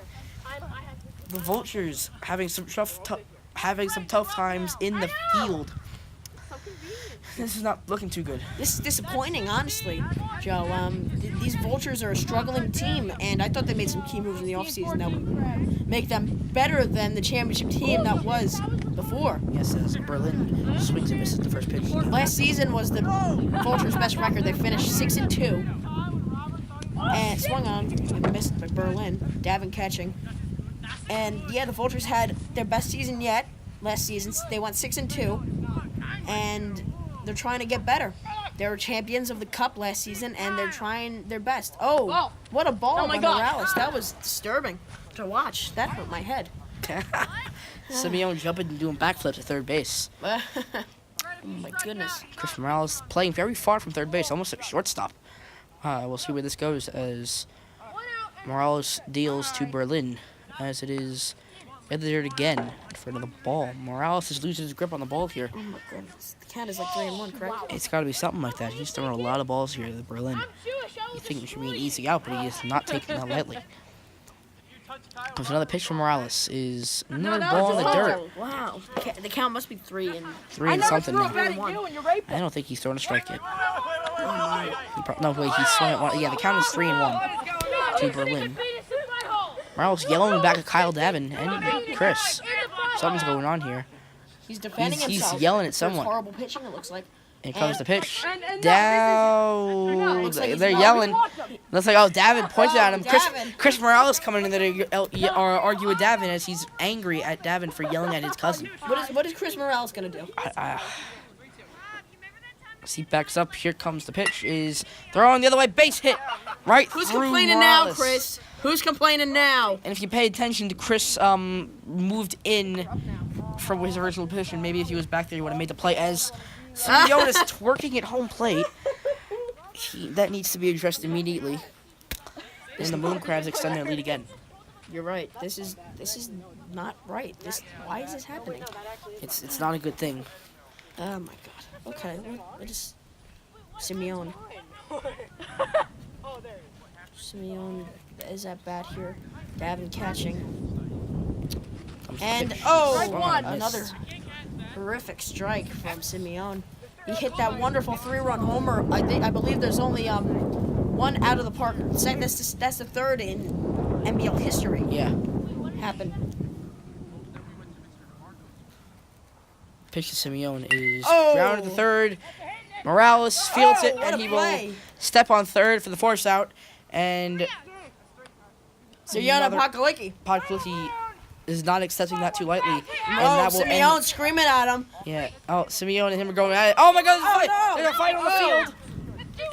The Vultures having some tough times in the field. This is not looking too good. This is disappointing, honestly, Joe. These Vultures are a struggling team, and I thought they made some key moves in the offseason that would make them better than the championship team that was before. Yes, as Berlin swings and misses the first pitch. Last season was the Vultures' best record. They finished 6-2, and swung on and missed by Berlin. Davin catching, and yeah, the Vultures had their best season yet. Last season, they went 6-2, and they're trying to get better. They were champions of the Cup last season, and they're trying their best. Oh, what a ball by Morales. That was disturbing to watch. That hurt my head. Simeone jumping and doing backflips at third base. Oh, my goodness. Chris Morales playing very far from third base, almost at shortstop. We'll see where this goes as Morales deals to Berlin, as it is gathered again in front of the ball. Morales is losing his grip on the ball here. Oh my goodness. The count is like 3-1, correct? It's got to be something like that. He's throwing a lot of balls here to Berlin. You think it should be an easy out, but he is not taking that lightly. There's another pitch from Morales. Is another ball in the dirt. Oh, wow. The count must be 3 and 3 and something now. I I don't think he's throwing a strike yet. No, wait, he's throwing it 1. Yeah, the count is 3 and 1 to Berlin. Morales yelling back at Kyle Davin and Chris. Something's going on here. he's defending himself. He's yelling at There's someone. horrible pitching, it looks like. Here comes the pitch. And Down. Looks like he's They're not- yelling. Looks like, oh, Davin pointed at him. Davin. Chris Morales coming in there to argue with Davin as he's angry at Davin for yelling at his cousin. What is Chris Morales going to do? As he backs up, here comes the pitch. Is throwing the other way, base hit right Who's through complaining now, Morales. Chris? Who's complaining now? And if you pay attention to Chris, moved in from his original position. Maybe if he was back there, he would have made the play. As Simeone is twerking at home plate, that needs to be addressed immediately. And the Moon Crabs extend their lead again. You're right. This is not right. Why is this happening? It's not a good thing. Oh my god. Okay, what is Simeone? Simeone is at bat here. Davin catching. And another horrific strike from Simeone. He hit that wonderful 3-run homer. I believe there's only one out of the park. That's the third in NBL history. Yeah. Happened. Pitch to Simeone is grounded to third. Morales fields it, what and a he play. will step on third for the force out. And Simeone Pakaliki. Podkuliki is not accepting that too lightly. And Oh, that will Simeone end. screaming at him. Yeah. Oh, Simeone and him are going at it. Oh my God! There's a fight! no. There's a fight on the field.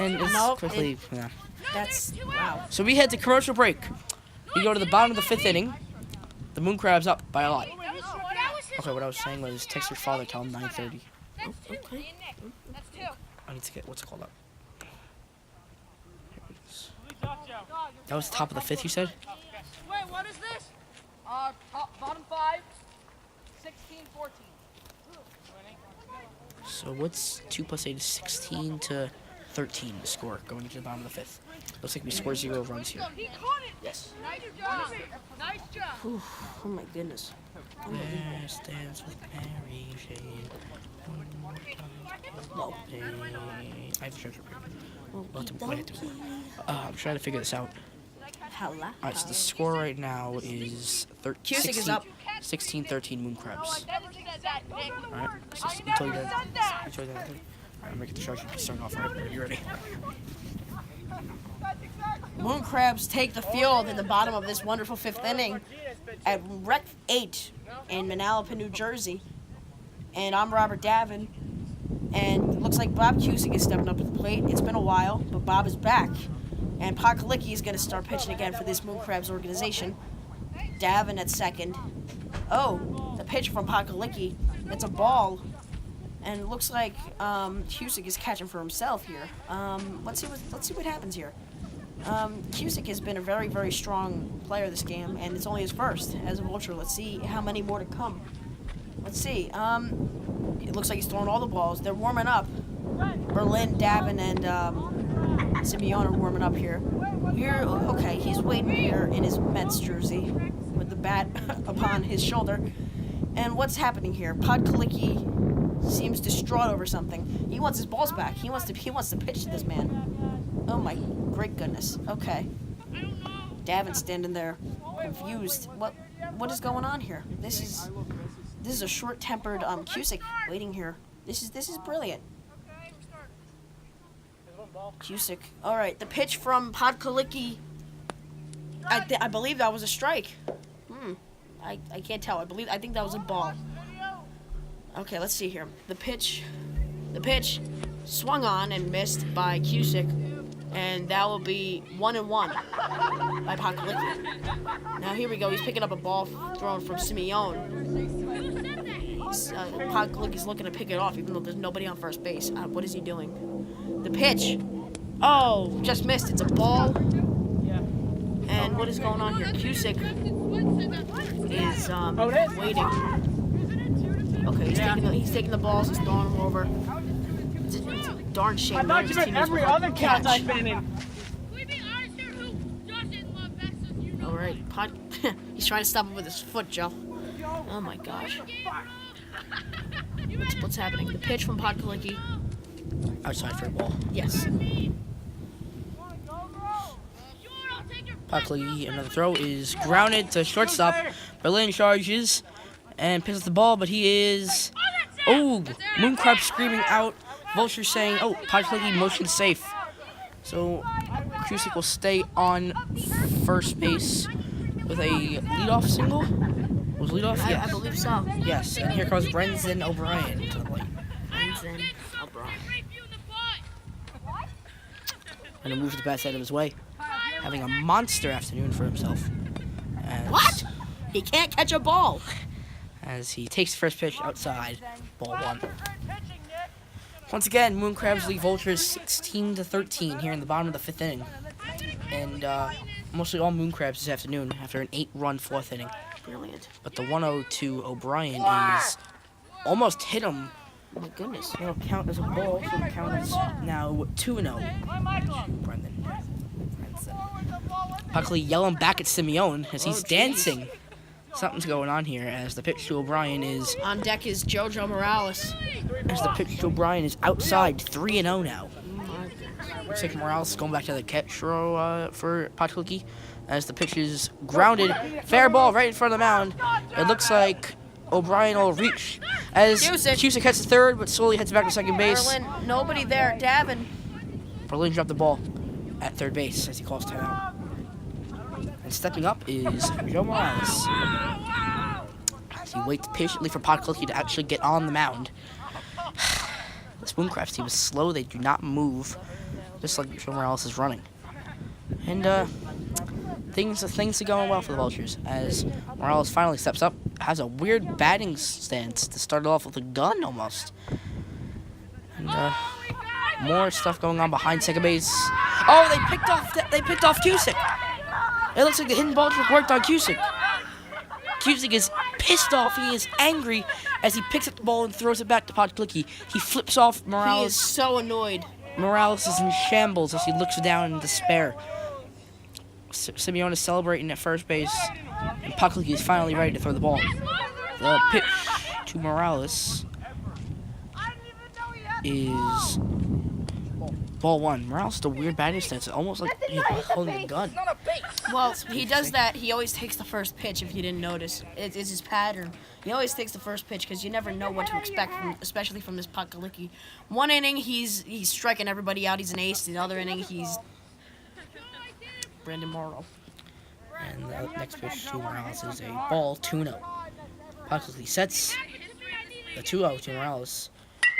And it's Nope, quickly. Yeah. That's wow. So we head to commercial break. We go to the bottom of the 5th inning. The Moon Crabs up by a lot. Okay, what I was saying was text your father, tell him 9:30. Okay. I need to get what's it called up. Here it is. That was the top of the 5th, you said? Wait, what is this? Bottom 5, 16-14. So what's 2 plus 8 is 16 to 13 the score going into the bottom of the 5th. Looks like we score 0 runs here. He caught it. Yes. Nice job. Nice job. Whew, oh my goodness. Last dance with Mary Jane. One more time. No. I have to treasure. We'll have to play it. I'm trying to figure this out. Hello. Alright, so the score right now is Cusick is up. 16-13 Moon Crabs. Alright, so until you're done. Until you're done. Alright, I'm gonna get the charge. Start off right. Are you ready? Moon Crabs take the field in the bottom of this wonderful 5th inning at Rec 8 in Manalapan, New Jersey. And I'm Robert Davin. And it looks like Bob Cusick is stepping up to the plate. It's been a while, but Bob is back. And Pakaliki is going to start pitching again for this Moon Crabs organization. Davin at second. Oh, the pitch from Pakaliki. It's a ball. And it looks like Cusick is catching for himself here. Let's see what happens here. Cusick has been a very, very strong player this game, and it's only his first as a Vulture. Let's see how many more to come. Let's see. It looks like he's throwing all the balls. They're warming up. Berlin, Davin, and Simeone are warming up here. Okay, he's waiting here in his Mets jersey with the bat upon his shoulder. And what's happening here? Podkaliki seems distraught over something. He wants his balls back. He wants to pitch to this man. Oh my great goodness. Okay. Davin's standing there confused. What is going on here? This is a short-tempered Cusick waiting here. This is brilliant. Cusick. All right, the pitch from Podkaliki. I believe that was a strike. I can't tell. I think that was a ball. Okay, let's see here. The pitch swung on and missed by Cusick, and that will be 1-1 by Pakaliki. Now here we go. He's picking up a ball thrown from Simeone. Pakaliki's looking to pick it off, even though there's nobody on first base. What is he doing? The pitch. Oh, just missed. It's a ball. And And what is going on here? Cusick is waiting. Okay, he's taking the balls, he's throwing them over. It's a darn shame. I thought you meant every other cat I've been in. All right, he's trying to stop him with his foot, Joe. Oh my gosh. What's happening? The pitch from Podkalicki. Outside for a ball. Yes. Podkalicki, another throw, is grounded to shortstop. Berlin charges and picks up the ball, but he is... Oh, Moon Crab screaming out. Vultures saying, oh, Podkalicki motion safe. So, Cusick will stay on first base with a leadoff single. Was leadoff? Yes. I believe so. Yes, and here comes Brendan O'Brien to the plate. Brendan O'Brien. And to move the bat out of his way. Having a monster afternoon for himself. What? He can't catch a ball. As he takes the first pitch outside, ball one. Once again, Moon Crabs lead Vultures 16-13 here in the bottom of the fifth inning. And mostly all Moon Crabs this afternoon after an 8-run fourth inning. Brilliant. But the 1-0 O'Brien is almost hit him. Oh my goodness. It'll count as a ball, so the count is now 2-0. Brendan. Podkalicki yelling back at Simeone as he's dancing. Something's going on here as the pitch to O'Brien is... On deck is Jojo Morales. As the pitch to O'Brien is outside, 3-0 now. Looks like Morales is going back to the catch row for Podkalicki. As the pitch is grounded. Fair ball right in front of the mound. It looks like O'Brien will reach as Cusick heads to third, but slowly heads back to second base. Berlin, nobody there. Davin. Berlin dropped the ball at third base as he calls timeout. And stepping up is Joe Morales. As he waits patiently for Podkalicki to actually get on the mound. This Moon Crabs team is slow. They do not move, just like Joe Morales is running. And things are going well for the Vultures as Morales finally steps up. Has a weird batting stance to start it off with a gun almost. And more stuff going on behind second base. Oh, they picked off Cusick. It looks like the hidden ball trick worked on Cusick. Cusick is pissed off. He is angry as he picks up the ball and throws it back to Podkalicki. He flips off Morales. He is so annoyed. Morales is in shambles as he looks down in despair. Simeone is celebrating at first base, and Podkalicki is finally ready to throw the ball. The pitch to Morales is ball one. Morales has a weird batting stance. It's almost like he's holding a gun. Well, he does that. He always takes the first pitch, if you didn't notice. It's his pattern. He always takes the first pitch because you never know what to expect, especially from this Podkalicki. One inning, he's striking everybody out. He's an ace. The other inning, he's Brandon Morrow. And the next pitch to Morales is a ball, 2-0. Podkalicki sets the 2-0 to Morales.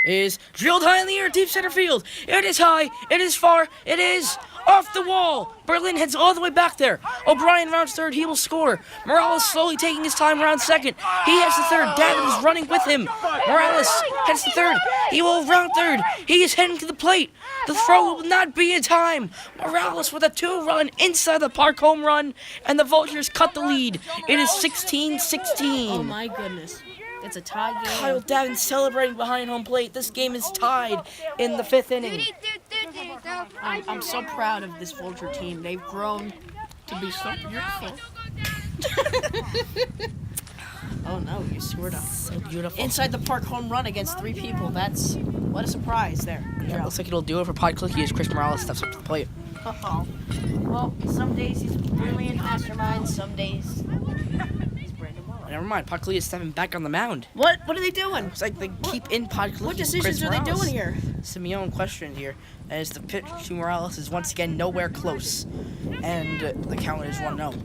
Is drilled high in the air, deep center field. It is high, it is far, it is off the wall. Berlin heads all the way back there. O'Brien rounds third, he will score. Morales slowly taking his time around second. He heads to third, Davin is running with him. Morales heads to third, he will round third. He is heading to the plate. The throw will not be in time. Morales with a 2-run inside the park home run, and the Vultures cut the lead. It is 16-16. Oh my goodness. It's a tie game. Kyle Davin celebrating behind home plate. This game is tied in the fifth inning. I'm so proud of this Vulture team. They've grown to be so beautiful. Oh no, you scored So beautiful. inside the park home run against 3 people. That's what a surprise there. Yeah, looks like it'll do it for Podkalicki as Chris Morales steps up to the plate. Uh-oh. Well, some days he's a brilliant mastermind. Some days he's Brandon Morrow. Never mind, Podkalicki is stepping back on the mound. What are they doing? It's like they keep in Podkalicki. What decisions are they doing here? Simeone questioned here as the pitch to Morales is once again nowhere close, and the count is 1-0.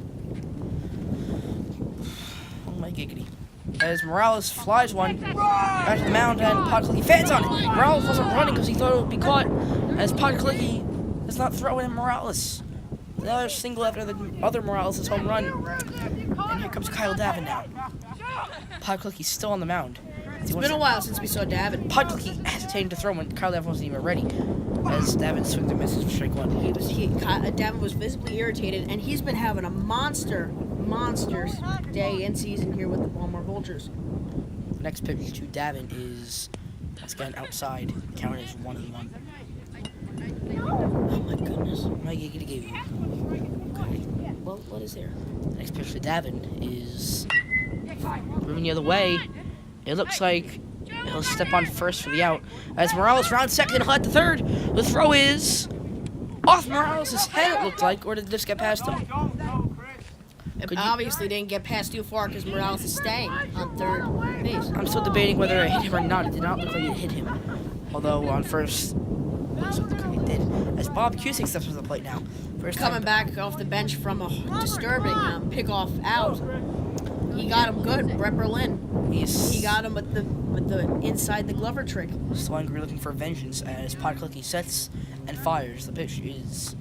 Oh my giggity. As Morales flies one back to the mound and Podkalicki fans on it. Morales wasn't running because he thought it would be caught, as Podkalicki is not throwing at Morales. Another single after the other Morales' home run. And here comes Kyle Davin now. Podkalicki's still on the mound. It's been a while since we saw Davin. Podkalicki hesitating to throw when Kyle Davin wasn't even ready. as Davin swings and misses for strike one. Davin was visibly irritated, and he's been having a monster day in season here with the Balmar Vultures. The next pitch to Davin is, once again, outside. Count is 1-1. Oh my goodness. My giggity gave you. Okay. Well, what is there? The next pitch to Davin is moving the other way. It looks like he'll step on first for the out. As Morales rounds second and he'll hit the third. The throw is off Morales' head, it looked like, or did it just get past him? It obviously didn't get past too far because Morales is staying on third base. I'm still debating whether it hit him or not. It did not look like it hit him. Although on first, it looks like it did. As Bob Cusick steps to the plate now. First Coming back off the bench from a disturbing pickoff out. He got him good, Brett Berlin. He got him with the inside the Glover trick. Still angry, looking for vengeance as Podklicki sets and fires. The pitch is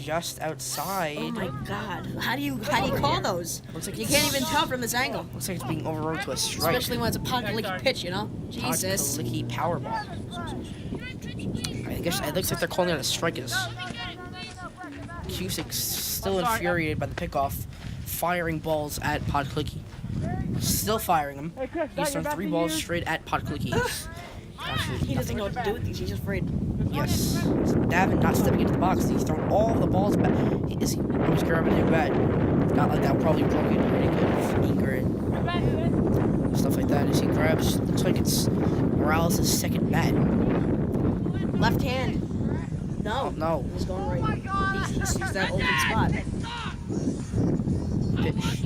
just outside. Oh my God! How do you call those? Looks like You can't even tell from this angle. Looks like it's being overrode to a strike. Especially when it's a Podklicki pitch, you know? Jesus. Podklicki power ball. I guess it looks like they're calling it a strike. Cusick's still infuriated by the pickoff, firing balls at Podklicki. Still firing him. He's thrown 3 balls straight at Podklicki. He doesn't know what to do with these. He's just afraid. Yes. Davin not stepping into the box. He's thrown all of the balls back. Is he always grabbing it back? Not like that. Probably broken. Pretty good anger and stuff like that. As he grabs, looks like it's Morales' second bat. Left hand. No. No. He's going right. He's that open spot. Pitch.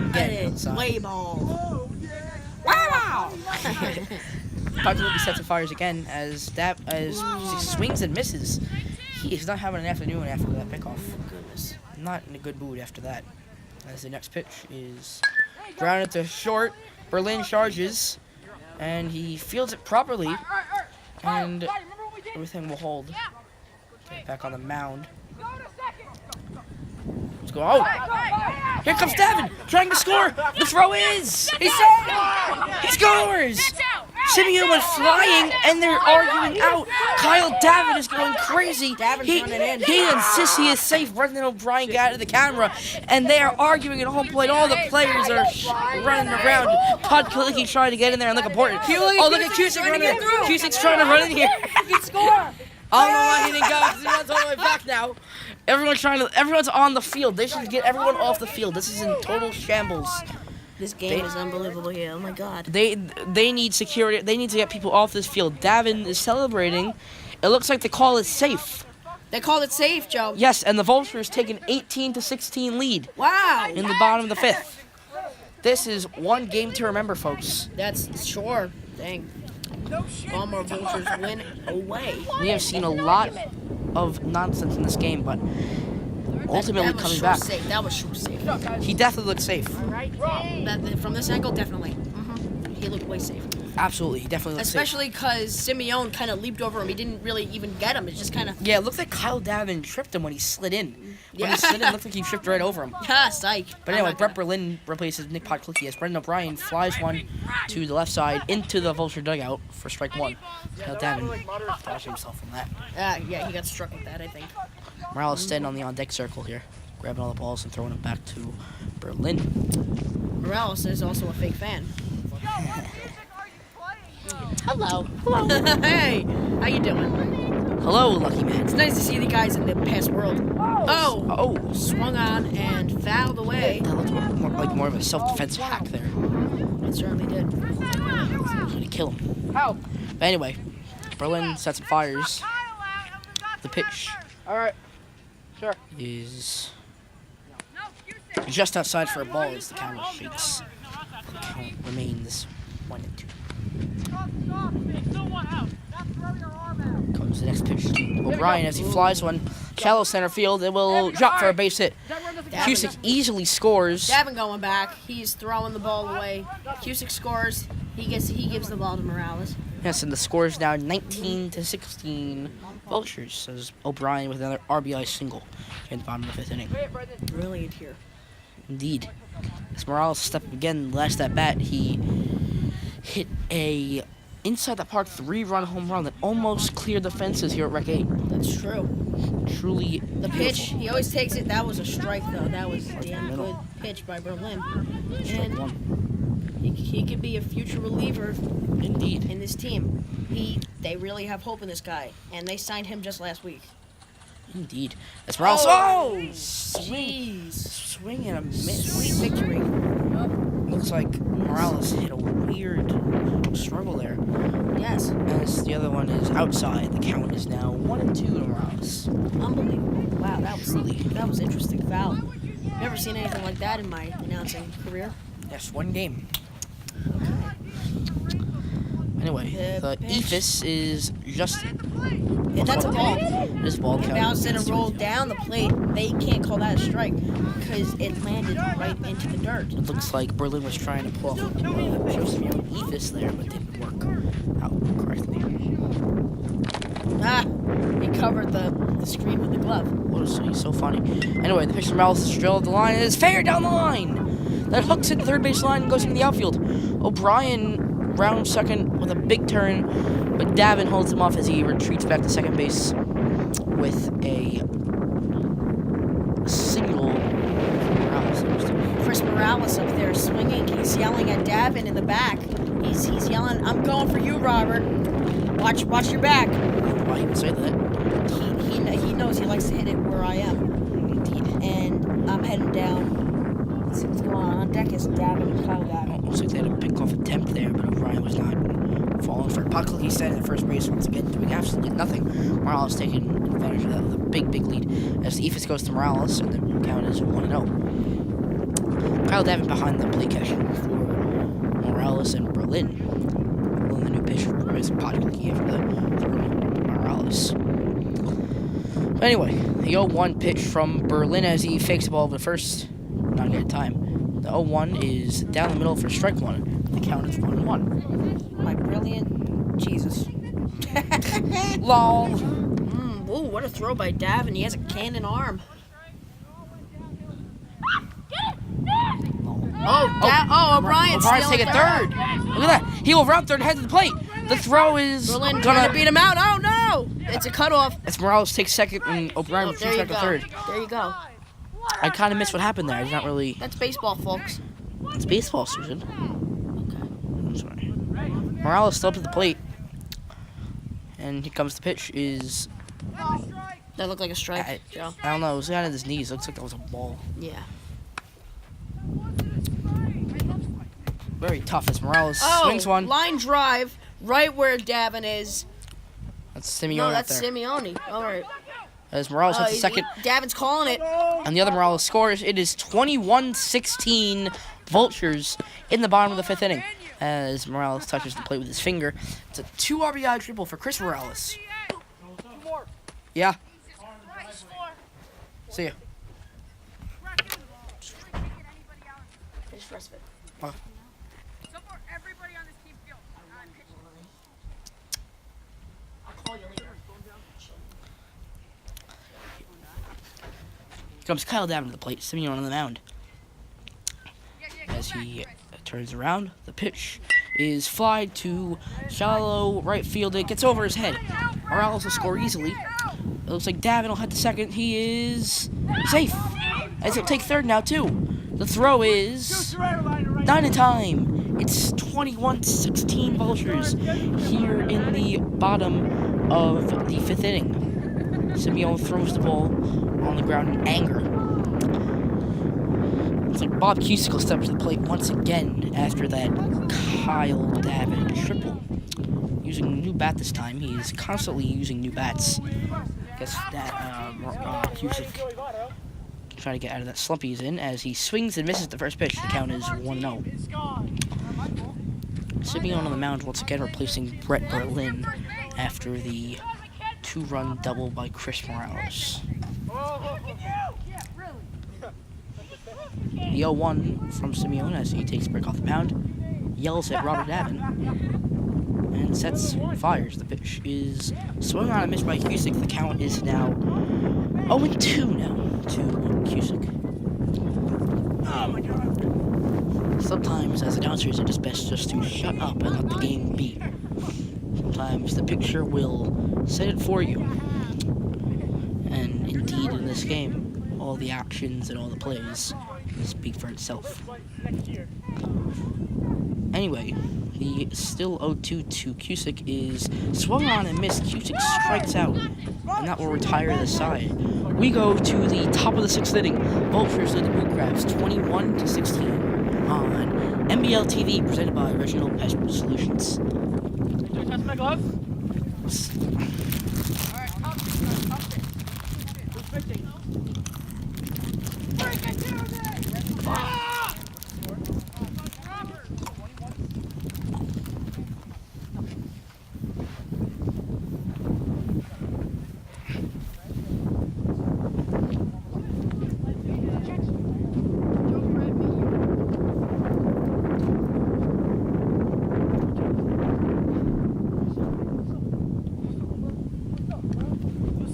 Again, outside. Play ball. Wow! Podklicki sets and fires again as he swings and misses. He is not having an afternoon after that pickoff. Goodness. Not in a good mood after that. As the next pitch is grounded to short. Berlin charges, and he fields it properly, and everything will hold. Okay, back on the mound. Let's go. Oh! Here comes Davin, trying to score. The throw is. He scores. Simeon went flying, and they're arguing out. Kyle Davin is going crazy. He insists he is safe. Brendan O'Brien got out of the camera, and they are arguing at home plate. All the players are running around. Podklicki trying to get in there and look important. Oh, look at Cusick running in. Cusick's trying to run in here. He can score. I don't know why he didn't go, because he runs all the way back now. Everyone's on the field. They should get everyone off the field. This is in total shambles. This game is unbelievable here. Oh my God. They need security. They need to get people off this field. Davin is celebrating. It looks like the call is safe. They called it safe, Joe. Yes, and the Vultures take an 18-16 lead Wow. in the bottom of the 5th. This is one game to remember, folks. That's sure. Dang. Balmar Vultures win away. We have seen a lot of nonsense in this game, but ultimately coming back. Safe. That was sure safe. He definitely looked safe. From this angle, definitely. He looked way safe. Absolutely, he definitely looked Especially because Simeon kind of leaped over him. He didn't really even get him. It just kind of... safe. Yeah, it looked like Kyle Davin tripped him when he slid in. When he slid in, it looked like he tripped right over him. Ah, psych. But anyway, Brett Berlin replaces Nick Podklicki as Brendan O'Brien flies one to the left side into the Vulture dugout for strike 1. Kyle Davin dodged himself from that. Yeah, he got struck with that, I think. Morales standing on the on-deck circle here, grabbing all the balls and throwing them back to Berlin. Morales is also a fake fan. Hello. Hey, how you doing? Hello, lucky man. It's nice to see the guys in the past world. Oh, swung on and fouled away. That looked more of a self-defense hack there. It certainly did. Trying to kill him. But anyway, Berlin sets and fires. The pitch is just outside for a ball as the camera shakes. The count remains 1-2. Comes the next pitch to O'Brien as he flies one shallow center field. It will drop for a base hit. Cusick easily scores. Davin going back. He's throwing the ball away. Cusick scores. He gives the ball to Morales. Yes, and the score is now 19-16 Vultures, says O'Brien with another RBI single in the bottom of the 5th inning. Brilliant here. Indeed. As Morales stepped again last at bat, he hit a inside the park 3-run home run that almost cleared the fences here at Rec 8. That's true. Truly The pitch, he always takes it. That was a strike, though. That was a damn middle. good pitch by Berlin. Strike And one. he could be a future reliever Indeed. in this team. They really have hope in this guy, and they signed him just last week. Indeed. That's Morales. Oh! Jeez. Swing and a miss. Sweet victory. Looks like Morales hit a weird struggle there. Yes. As the other one is outside. The count is now 1-2 to Morales. Unbelievable. Wow, that Truly. was interesting. Foul. Never seen anything like that in my announcing career. Yes, one game. Anyway, the pitch. Ephus is just... Yeah, that's a ball. This ball It count. bounced and it rolled down the plate. They can't call that a strike because it landed right into the dirt. It looks like Berlin was trying to pull off show some Ephus there, but didn't work out correctly. Ah, he covered the screen with the glove. What is he's so funny. Anyway, the pitch from Morales is drilled the line and is fair down the line. That hooks it to third base line and goes into the outfield. O'Brien round second with a big turn, but Davin holds him off as he retreats back to second base with a single. Chris Morales up there swinging. He's yelling at Davin in the back. He's yelling, "I'm going for you, Robert. Watch your back." Why he would say that? He knows he likes to hit it where I am. Indeed. And I'm heading down. Let's see what's going on deck is Davin and Kyle Davin. Looks like they had a pick off attempt there, but O'Brien was not falling for it. Puck, like he said, at first base once again, doing absolutely nothing. Morales taking advantage of that with a big lead as the Ephus goes to Morales, and the count is 1-0. Kyle Davin behind the plate catcher for Morales and Berlin. Berlin, the new pitcher, is Podklicki after the Morales. Anyway, the 0-1 pitch from Berlin as he fakes the ball over the first, not at a time. The 0-1 is down the middle for strike one. The count is 1-1. My brilliant Jesus. LOL. Ooh, what a throw by Davin. He has a cannon arm. O'Brien's O'Brien's taking third. Look at that. He will route third, head to the plate. The throw is Berlin trying to beat him out. Oh, no. It's a cutoff. As Morales takes second and O'Brien retreats back to third. There you go. I kind of missed what happened there. I did not really... That's baseball, folks. It's baseball, Susan. Okay. I'm sorry. Morales still up to the plate. And here comes the pitch. Is... That looked like a strike, Joe. I don't know. It was down at his knees. Looks like that was a ball. Yeah. Very tough as Morales swings one. Line drive right where Davin is. That's Simeone No, right that's there. Simeone. All right. As Morales hits the second. Davin's calling it. And the other Morales scores. It is 21-16 Vultures in the bottom of the fifth inning. As Morales touches the plate with his finger. It's a 2 RBI triple for Chris Morales. Yeah. See ya. Finish the rest of it. Oh. Everybody on this team field. I'll call you later. Comes Kyle Davin to the plate. Simeone on the mound. As he turns around, the pitch is fly to shallow right field. It gets over his head. Morales will score easily. It looks like Davin will head to second. He is safe. As he'll take third now, too. The throw is not in time. It's 21-16 Vultures here in the bottom of the fifth inning. Simeone throws the ball on the ground in anger. It's like Bob Cusick will step to the plate once again after that Kyle Davin triple. Using a new bat this time. He's constantly using new bats. I guess that Cusick trying to get out of that slump he's in as he swings and misses the first pitch. The count is 1-0. Simeone on the mound once again replacing Brett Berlin after the 2-run double by Chris Morales. The 0-1 from Simeone as he takes a break off the mound, yells at Robert Davin, and fires. The pitch is swung on and missed by Cusick. The count is now 0-2 now to Cusick. Oh my God. Sometimes as announcers it is best just to shut up and let the game be. sometimes the picture will say it for you. And indeed, in this game, all the actions and all the plays speak for itself. Anyway, the still 0-2 to Cusick is swung on and missed. Cusick strikes out, and that will retire the side. We go to the top of the 6th inning. Vultures lead the Moon Crabs 21-16 on MBL TV, presented by Original Pest Solutions. Do I touch my glove? Alright, up it. Who's pitching? Break it down there!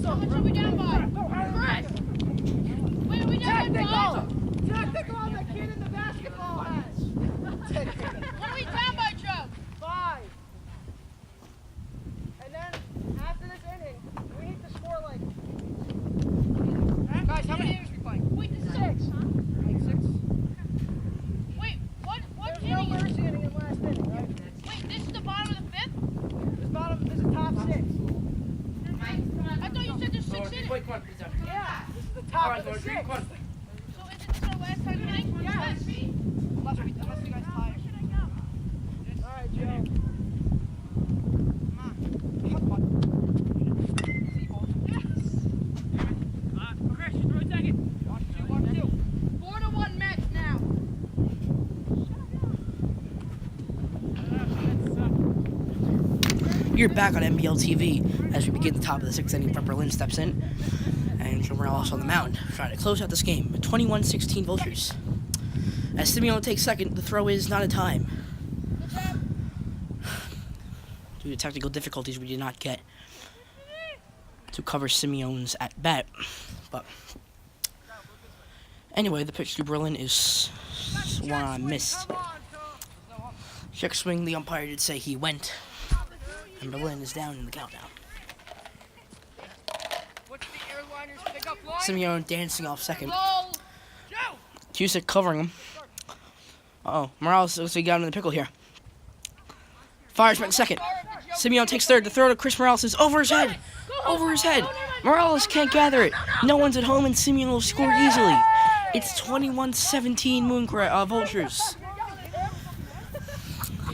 How much are we down by? Wait, are we down by five? Tactical on the kid in the basketball hat! What are we down by, Joe? 5. And then, after this inning, we need to score like... Guys, how many innings are we playing? Wait, this is 6. Like 6? Wait, what There's no inning is mercy inning in last inning, right? Wait, this is the bottom of the 5th? This is top 6. I thought you said there's 6 innings. Yeah, this is the top of the 6. So is it the last time inning? Yes. Unless you guys tie. Alright, Joe. Come on. Chris, throw a second. 1-2. 4-1 Mets now. You're back on MBL TV as we begin the top of the 6th inning. Berlin steps in, and Joe Morales on the mound, trying to close out this game. 21-16 Vultures. As Simeone takes second, the throw is not in time. Due to technical difficulties, we did not get to cover Simeone's at bat. But anyway, the pitch to Berlin is one on missed. Check swing, the umpire did say he went. And Berlin is down in the countdown. What's the airliner's pickup line? Simeone dancing off second. Goal. Joe! Cusick covering him. Uh-oh. Morales looks like he got him in the pickle here. Fires back to second. Simeone takes third. The throw to Chris Morales is over his head. Over his head. Morales can't gather it. No one's at home, and Simeone will score easily. It's 21-17 Vultures.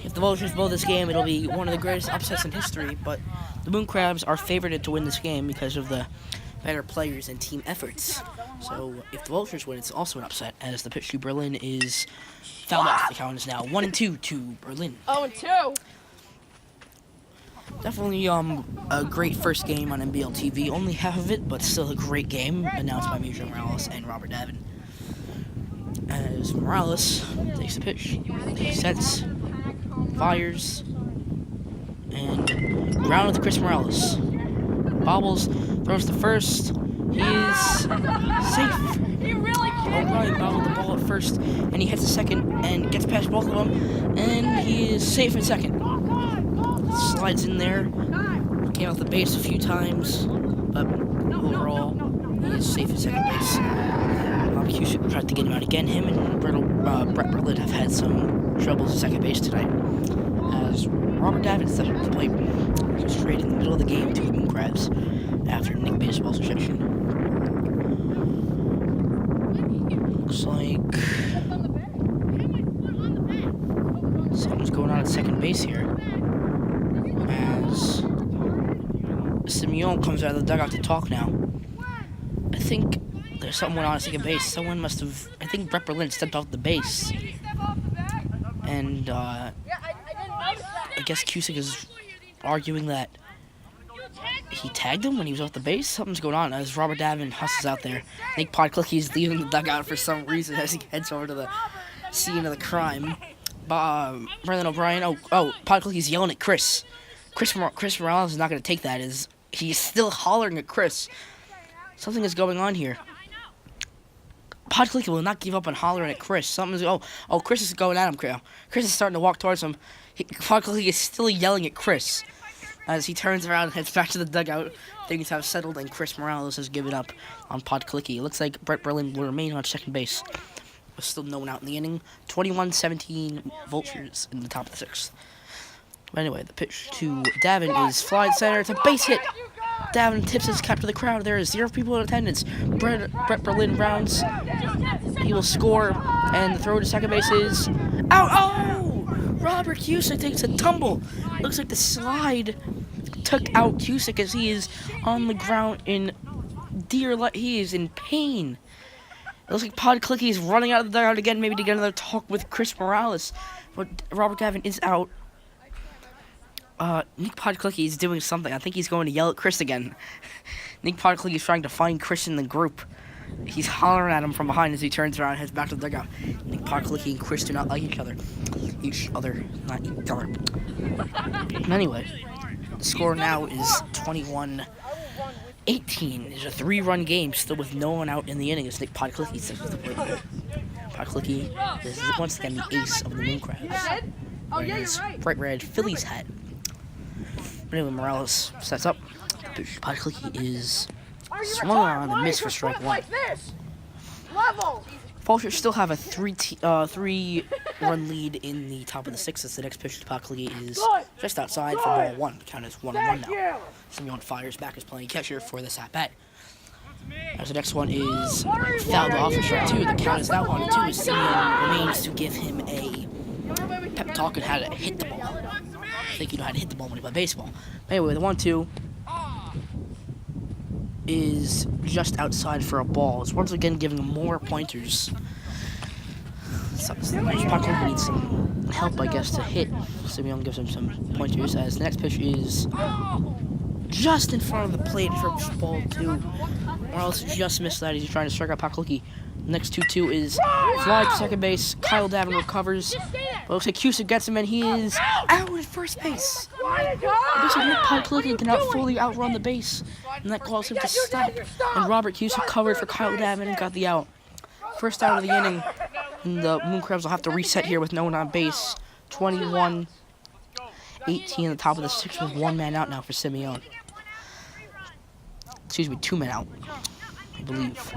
If the Vultures blow this game, it'll be one of the greatest upsets in history, but the Moon Crabs are favored to win this game because of the better players and team efforts. So if the Vultures win, it's also an upset, as the pitch to Berlin is fouled off. The count is now 1-2 to Berlin. 0-2. Definitely a great first game on NBL TV. Only half of it, but still a great game, announced by Major Morales and Robert Davin. As Morales takes the pitch, he sets, fires, and grounded to Chris Morales. Bobbles, throws to first. He is safe. He really can't. O'Reilly bobbled the ball at first, and he hits the second and gets past both of them, and he is safe in second. Slides in there, came off the base a few times, but overall, he is safe in second base. Cusick tried to get him out again. Him and Brett Berlin have had some troubles at second base tonight, as Robert Davin steps up to the plate, just straight in the middle of the game to the Moon Crabs after Nick Baseball's rejection. Looks like something's going on at second base here, as Simeone comes out of the dugout to talk now. I think there's something going on at second base. Someone must have, I think Brett Berlin stepped off the base, and I guess Cusick is arguing that he tagged him when he was off the base. Something's going on as Robert Davin hustles out there. I think Podclicky is leaving the dugout for some reason as he heads over to the scene of the crime. Brendan O'Brien, Podclicky's yelling at Chris. Chris Morales is not going to take that, as he's still hollering at Chris. Something is going on here. Podclicky will not give up on hollering at Chris. Chris is going at him. Chris is starting to walk towards him. Podclicky is still yelling at Chris. as he turns around and heads back to the dugout. Things have settled, and Chris Morales has given up on Podklicki. It looks like Brett Berlin will remain on second base. With still no one out in the inning. 21-17 Vultures in the top of the sixth. But anyway, the pitch to Davin is fly to center. It's a base hit. Davin tips his cap to the crowd. There is 0 people in attendance. Brett Berlin rounds. He will score, and the throw to second base is out. Oh! Robert Cusick takes a tumble. Looks like the slide took out Cusick as he is on the ground in he is in pain. It looks like Podklicki is running out of the dugout again, maybe to get another talk with Chris Morales. But Robert Davin is out. Nick Podklicki is doing something. I think he's going to yell at Chris again. Nick Podklicki is trying to find Chris in the group. He's hollering at him from behind as he turns around and heads back to the dugout. Nick Podklicki and Chris do not like each other. Not each other. Anyway, the score now is 21-18. It's a 3-run game, still with no one out in the inning as Nick Podklicki sits with the plate. Podklicki is once again the ace of the Moon Crabs. Wearing his bright red Phillies hat. But anyway, Morales sets up. Podklicki is swung on and missed for strike one. Vultures still have a 3-run lead in the top of the sixth as the next pitch to Podklicki is just outside for ball one. The count is 1-1 now. Simeon fires back as playing catcher for this at-bat. As the next one is fouled off for strike two. The count is now 1-2 as Simeon remains to give him a pep talk on how to hit the ball. I think you know how to hit the ball when you play baseball. But anyway, the 1-2 is just outside for a ball. It's once again giving him more pointers. Podklicki needs some help, I guess, to hit. Simeon gives him some pointers as the next pitch is just in front of the plate for ball 2. Morales just missed that. He's trying to strike out Podklicki. Next 2-2 is fly to second base. Kyle Davin recovers. But looks like Cusick gets him, and he is out at first base. It looks like Nick Podklicki cannot fully outrun the base, and that calls him to stop. And Robert Cusick covered for Kyle Davin and got the out. First out of the inning, and the Moon Crabs will have to reset here with no one on base. 21-18 in the top of the sixth with 1 man out now for Simeon. Excuse me, 2 men out, I believe.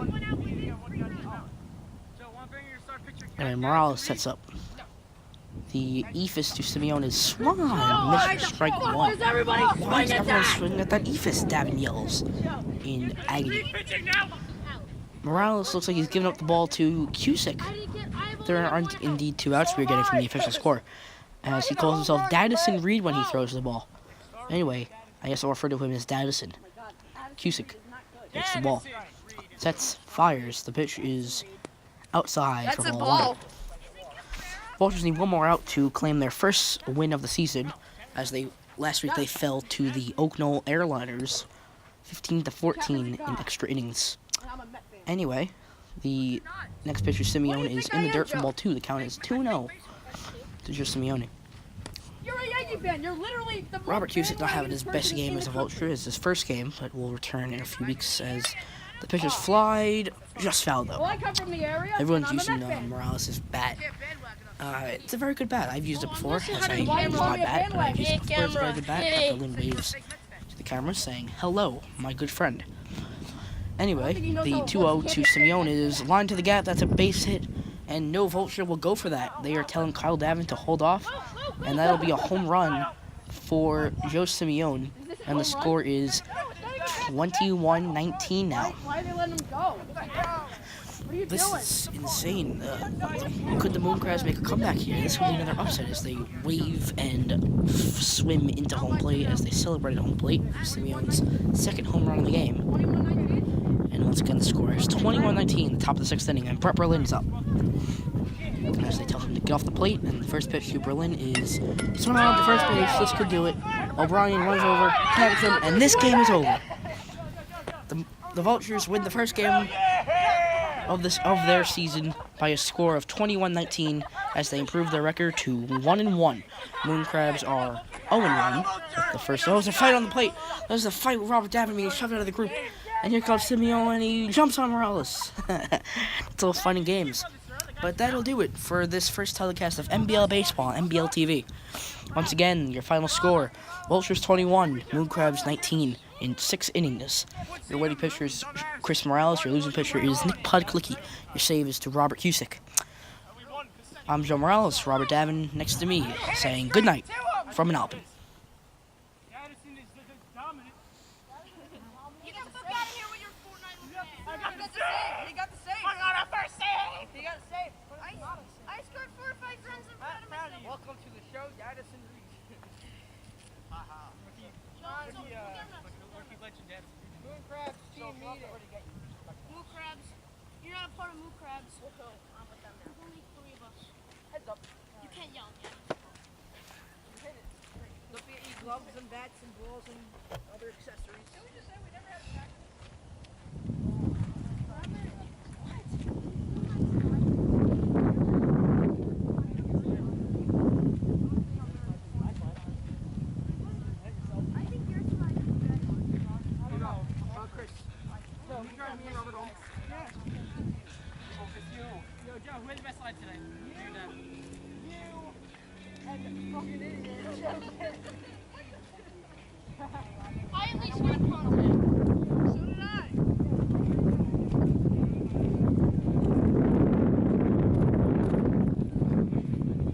And Morales sets up. The ephus to Simeon is swung on and missed for strike one. Why is everyone swinging at that ephus? Davin yells in agony. Morales looks like he's giving up the ball to Cusick. There aren't indeed 2 outs we're getting from the official score, as he calls himself Dadison Reed when he throws the ball. Anyway, I guess I'll refer to him as Dadison. Cusick takes the ball. Sets, fires. The pitch is outside for ball 1. Vultures need 1 more out to claim their first win of the season, as last week they fell to the Oak Knoll Airliners 15-14 in extra innings. Anyway, the next pitcher, Simeone, is in the dirt for ball 2. The count is 2-0 to just Simeone. Robert Cusick not having his best game as a Vulture as his first game, but will return in a few weeks as the pitcher's flied, just fouled though. Everyone's using Morales' bat. It's a very good bat. I've used it before, as I use my bat, but I've used it before. It's a very good bat. Berlin waves to the camera saying, "Hello, my good friend." Anyway, the 2-0 to Simeone is lined to the gap. That's a base hit, and no Vulture will go for that. They are telling Kyle Davin to hold off, and that'll be a home run for Joe Simeone, and the score is 21-19 now. Why are they letting him go? This is insane. Could the Moon Crabs make a comeback here? This would be another upset as they wave and swim into home plate as they celebrate at home plate. Simeone's second home run of the game. And once again, the score is 21-19, the top of the sixth inning, and Brett Berlin's up. As they tell him to get off the plate, and the first pitch to Berlin is swung out to first base. This could do it. O'Brien runs over, tags him, and this game is over. The Vultures win the first game of their season by a score of 21-19 as they improve their record to 1-1. Moon Crabs are 0-1. The first. Oh, there's a fight on the plate. There's a fight with Robert Davin being shoved out of the group. And here comes Simeone, and he jumps on Morales. It's all fun and games. But that'll do it for this first telecast of NBL Baseball on NBL TV. Once again, your final score, Vultures 21, Moon Crabs 19 in 6 innings. Your winning pitcher is Chris Morales, your losing pitcher is Nick Podklicki, your save is to Robert Cusick. I'm Joe Morales, Robert Davin next to me, saying good night from Manalapan. Addison is dominant. Get the fuck out of here with your Fortnite fan. I got the He save. got the save. I got a first save. He got the save. I scored 4 or 5 runs in front of myself. Welcome to the show, Addison Reed. Rookie legend, Addison. Moon Crabs team meeting. Moon Crabs. You're not a part of Moon Crabs. I'm with them now. There's only 3 of us. Heads up. You can't yell at me. Don't forget your gloves and bats and balls and other accessories. Can we just say we never had a practice? Yo, Joe, who had the best line today? I at least got content. So did I.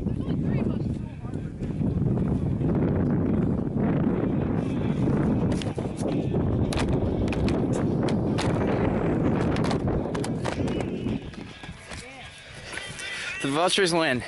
There's only 3 of us. The Vultures win.